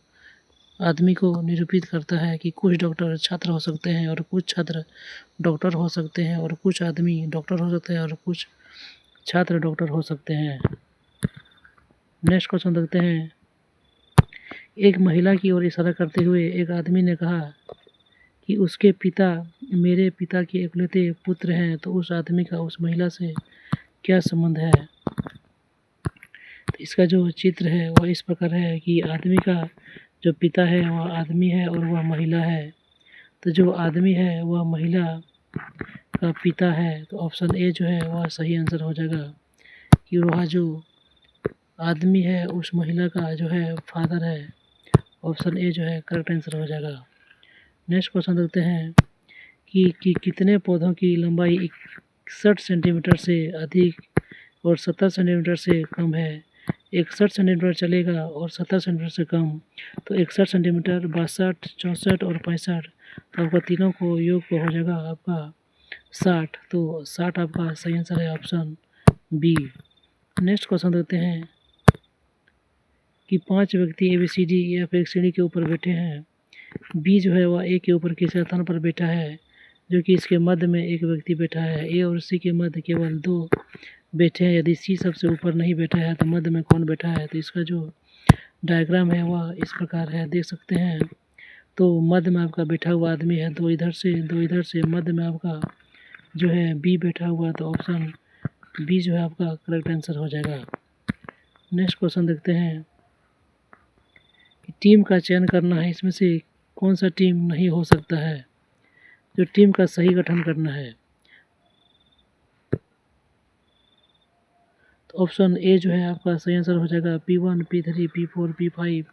आदमी को निरूपित करता है कि कुछ डॉक्टर छात्र हो सकते हैं और कुछ छात्र डॉक्टर हो सकते हैं और कुछ आदमी डॉक्टर हो सकते हैं और कुछ छात्र डॉक्टर हो सकते हैं। नेक्स्ट क्वेश्चन देखते हैं। एक महिला की ओर इशारा करते हुए एक आदमी ने कहा कि उसके पिता मेरे पिता के इकलौते पुत्र हैं। तो उस आदमी का उस महिला से क्या संबंध है। तो इसका जो चित्र है वह इस प्रकार है कि आदमी का जो पिता है वह आदमी है और वह महिला है। तो जो आदमी है वह महिला का पिता है। तो ऑप्शन ए जो है वह सही आंसर हो जाएगा कि वह जो आदमी है उस महिला का जो है फादर है। ऑप्शन ए जो है करेक्ट आंसर हो जाएगा। नेक्स्ट क्वेश्चन देखते हैं कि कितने पौधों की लंबाई 61 सेंटीमीटर से अधिक और 70 सेंटीमीटर से कम है। 61 सेंटीमीटर चलेगा और 70 सेंटीमीटर से कम। तो 61 सेंटीमीटर, 62, 64 और 65। तो आपका तीनों को योग को हो जाएगा आपका 60। तो 60 आपका सही आंसर है ऑप्शन बी। नेक्स्ट क्वेश्चन देखते हैं कि 5 व्यक्ति ABCD या फिर एक सीढ़ी के ऊपर बैठे हैं। बी जो है वह ए के ऊपर किसी स्थान पर बैठा है जो कि इसके मध्य में एक व्यक्ति बैठा है। ए और सी के मध्य केवल 2 बैठे हैं। यदि सी सबसे ऊपर नहीं बैठा है तो मध्य में कौन बैठा है। तो इसका जो डायग्राम है वह इस प्रकार है, देख सकते हैं। तो मध्य में आपका बैठा हुआ आदमी है, 2 इधर से 2 इधर से, मध्य में आपका जो है बी बैठा हुआ। तो ऑप्शन बी जो है आपका करेक्ट आंसर हो जाएगा। नेक्स्ट क्वेश्चन देखते हैं कि टीम का चयन करना है, इसमें से कौन सा टीम नहीं हो सकता है। जो टीम का सही गठन करना है तो ऑप्शन ए जो है आपका सही आंसर हो जाएगा। P1, P3, P4, P5,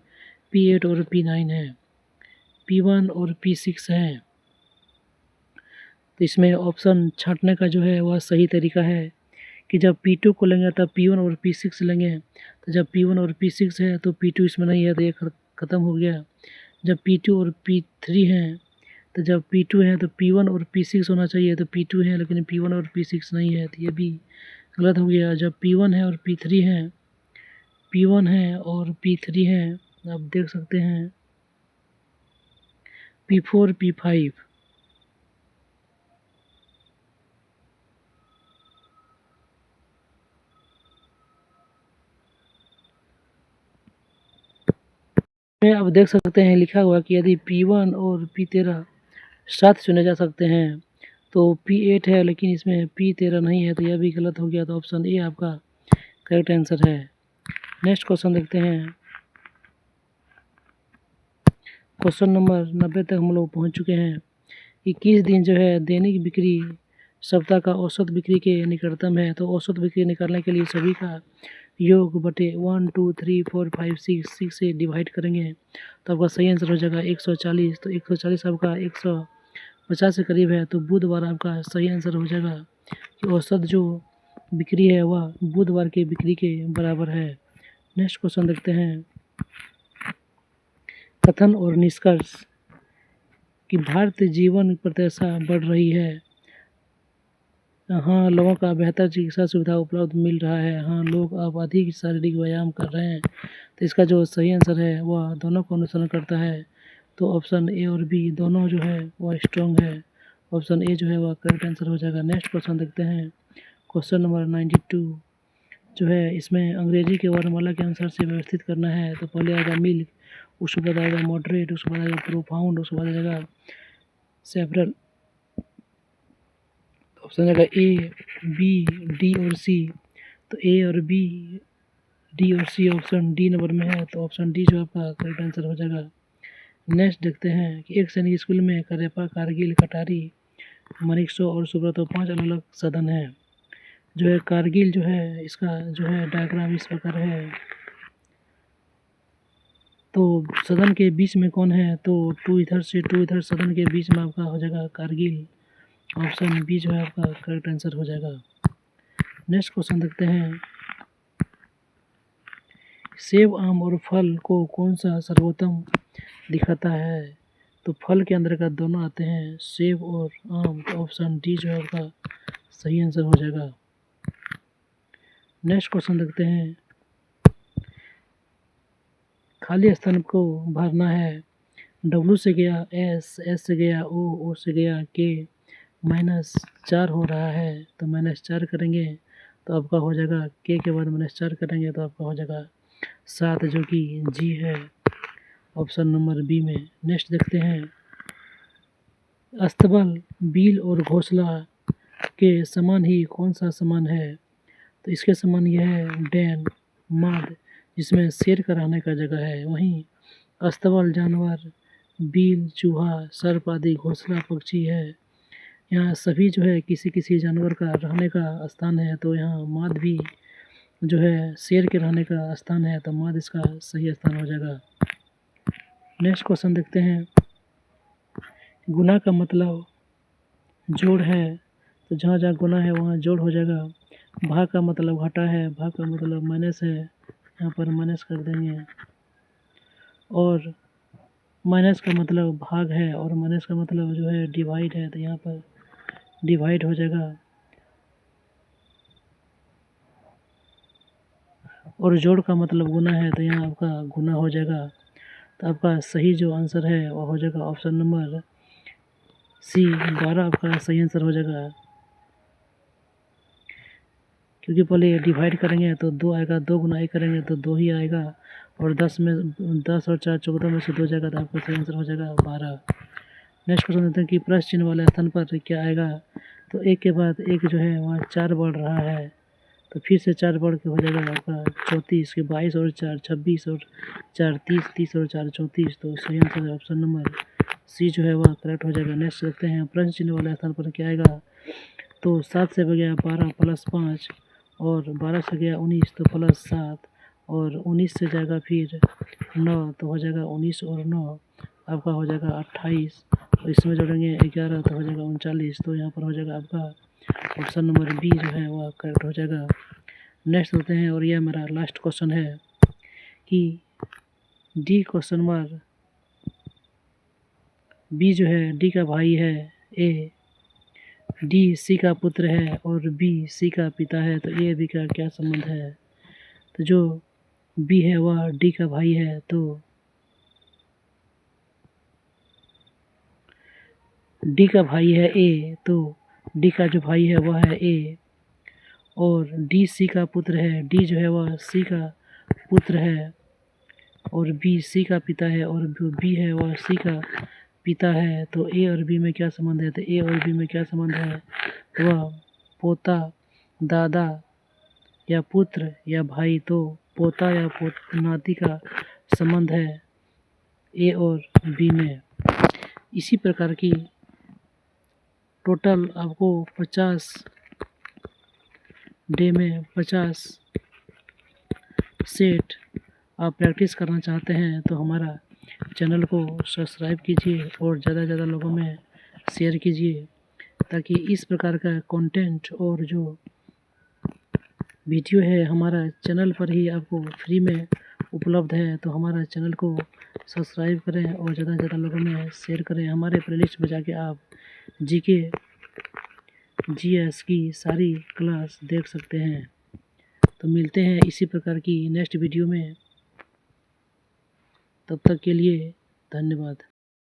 P8 और P9 है। P1 और P6 है। तो इसमें ऑप्शन छांटने का जो है वह सही तरीका है कि जब P2 को लेंगे तब P1 और P6 लेंगे। तो जब P1 और P6 है तो P2 इसमें नहीं है तो ये ख़त्म हो गया। जब P2 और P3 हैं तो जब P2 है तो P1 और P6 होना चाहिए। तो P2 है लेकिन P1 और P6 नहीं है तो ये भी गलत हो गया। जब P1 है और P3 है, P1 है और P3 है, आप देख सकते हैं P4, P5। में आप देख सकते हैं लिखा हुआ कि यदि P1 और P13 साथ चुने जा सकते हैं तो P8 है लेकिन इसमें P13 नहीं है तो यह भी गलत हो गया। तो ऑप्शन ए आपका करेक्ट आंसर है। नेक्स्ट क्वेश्चन देखते हैं। क्वेश्चन नंबर 90 तक हम लोग पहुंच चुके हैं कि किस दिन जो है दैनिक बिक्री सप्ताह का औसत बिक्री के निकटतम है। तो औसत बिक्री निकालने के लिए सभी का योग बटे 1, 2, 3, 4, 5, 6 से डिवाइड करेंगे तो आपका सही आंसर हो जाएगा 140। तो 140 आपका 150 के करीब है। तो बुधवार आपका सही आंसर हो जाएगा कि औसत जो बिक्री है वह बुधवार के बिक्री के बराबर है। नेक्स्ट क्वेश्चन देखते हैं। कथन और निष्कर्ष कि भारतीय जीवन प्रत्याशा बढ़ रही है। हाँ, लोगों का बेहतर चिकित्सा सुविधा उपलब्ध मिल रहा है। हाँ, लोग अब अधिक शारीरिक व्यायाम कर रहे हैं। तो इसका जो सही आंसर है वह दोनों को अनुसरण करता है। तो ऑप्शन ए और बी दोनों जो है वह स्ट्रॉन्ग है। ऑप्शन ए जो है वह करेक्ट आंसर हो जाएगा। नेक्स्ट क्वेश्चन देखते हैं। क्वेश्चन नंबर 92 जो है, इसमें अंग्रेजी के वर्णमाला के अनुसार से व्यवस्थित करना है। तो पहले आएगा मिल्क, उसके बाद आएगा मॉडरेट, उसके बाद आएगा प्रोफाउंड, उसके बाद आएगा सेवरल। ऑप्शन आएगा ए, बी, डी और सी। तो ए और बी, डी और सी ऑप्शन डी नंबर में है, तो ऑप्शन डी जो आपका करेक्ट आंसर हो जाएगा। नेक्स्ट देखते हैं कि एक सैनिक स्कूल में करेपा, कारगिल, कटारी, मनिकसो और सुब्रतो 5 अलग अलग सदन है। जो है कारगिल जो है, इसका जो है डायग्राम इस प्रकार है। तो सदन के बीच में कौन है? तो टू इधर से टू इधर, सदन के बीच में आपका हो जाएगा कारगिल। ऑप्शन बी जो है आपका करेक्ट आंसर हो जाएगा। नेक्स्ट क्वेश्चन देखते हैं। सेब, आम और फल को कौन सा सर्वोत्तम दिखाता है? तो फल के अंदर का दोनों आते हैं, सेब और आम। तो ऑप्शन डी जो है आपका सही आंसर हो जाएगा। नेक्स्ट क्वेश्चन देखते हैं। खाली स्थान को भरना है। डब्ल्यू से गया एस, एस से गया ओ, ओ से गया के, -4 हो रहा है। तो -4 करेंगे तो आपका हो जाएगा, के बाद -4 करेंगे तो आपका हो जाएगा 7, जो कि जी है ऑप्शन नंबर बी में। नेक्स्ट देखते हैं। अस्तबल, बील और घोंसला के समान ही कौन सा समान है? तो इसके समान यह है डैन, माद, जिसमें शेर का रहने का जगह है। वहीं अस्तबल जानवर, बील चूहा, सर्प आदि घोंसला पक्षी है। यहाँ सभी जो है किसी किसी जानवर का रहने का स्थान है। तो यहाँ माद भी जो है शेर के रहने का स्थान है, तो माद इसका सही स्थान हो जाएगा। नेक्स्ट क्वेश्चन देखते हैं। गुना का मतलब जोड़ है, तो जहाँ जहाँ गुना है वहाँ जोड़ हो जाएगा। भाग का मतलब घटा है, भाग का मतलब माइनस है, यहाँ पर माइनस कर देंगे। और माइनस का मतलब भाग है, और माइनस का मतलब जो है डिवाइड है, तो यहाँ पर डिवाइड हो जाएगा। और जोड़ का मतलब गुना है, तो यहाँ आपका गुना हो जाएगा। तो आपका सही जो आंसर है वो हो जाएगा ऑप्शन नंबर सी, 12 आपका सही आंसर हो जाएगा। क्योंकि पहले डिवाइड करेंगे तो 2 आएगा, 2 गुना 1 करेंगे तो 2 ही आएगा, और 10 और 4 14 में से 2 जाएगा, तो आपका सही आंसर हो जाएगा 12। नेक्स्ट क्वेश्चन देते हैं कि प्लस चिन्ह वाले स्थान पर क्या आएगा? तो एक के बाद एक जो है वहाँ 4 बढ़ रहा है, तो फिर से 4 बढ़ के हो जाएगा आपका 34 के, 22 और 4 26 और 4 30, 30 और 4 34। तो सही आंसर है ऑप्शन नंबर सी जो है वह करेक्ट हो जाएगा। नेक्स्ट देखते हैं प्लस चिन्ह वाले स्थान पर क्या आएगा? तो 7 से गया 12 प्लस 5, और 12 से गया 19 तो प्लस 7, और 19 से जाएगा फिर 9 तो हो जाएगा 19 और 9 आपका हो जाएगा 28, और इसमें जोड़ेंगे 11 तो हो जाएगा 39। तो यहाँ पर हो जाएगा आपका ऑप्शन नंबर बी जो है वह करेक्ट हो जाएगा। नेक्स्ट होते हैं, और यह मेरा लास्ट क्वेश्चन है कि डी क्वेश्चन मार्क बी जो है डी का भाई है, ए डी सी का पुत्र है, और बी सी का पिता है। तो ए बी का क्या संबंध है? तो जो बी है वह डी का भाई है, तो डी का भाई है ए, तो डी का जो भाई है वह है ए, और डी सी का पुत्र है, डी जो है वह सी का पुत्र है, और बी सी का पिता है, और जो बी है वह सी का पिता है। तो ए और बी में क्या संबंध है? तो ए और बी में क्या संबंध है? वह पोता, दादा या पुत्र या भाई। तो पोता या नाती का संबंध है ए और बी में। इसी प्रकार की टोटल आपको 50 डे में 50 सेट आप प्रैक्टिस करना चाहते हैं तो हमारा चैनल को सब्सक्राइब कीजिए और ज़्यादा से ज़्यादा लोगों में शेयर कीजिए, ताकि इस प्रकार का कंटेंट और जो वीडियो है हमारा चैनल पर ही आपको फ्री में उपलब्ध है। तो हमारा चैनल को सब्सक्राइब करें और ज़्यादा से ज़्यादा लोगों में शेयर करें। हमारे प्लेलिस्ट में जाके आप जीके जीएस की सारी क्लास देख सकते हैं। तो मिलते हैं इसी प्रकार की नेक्स्ट वीडियो में, तब तक के लिए धन्यवाद।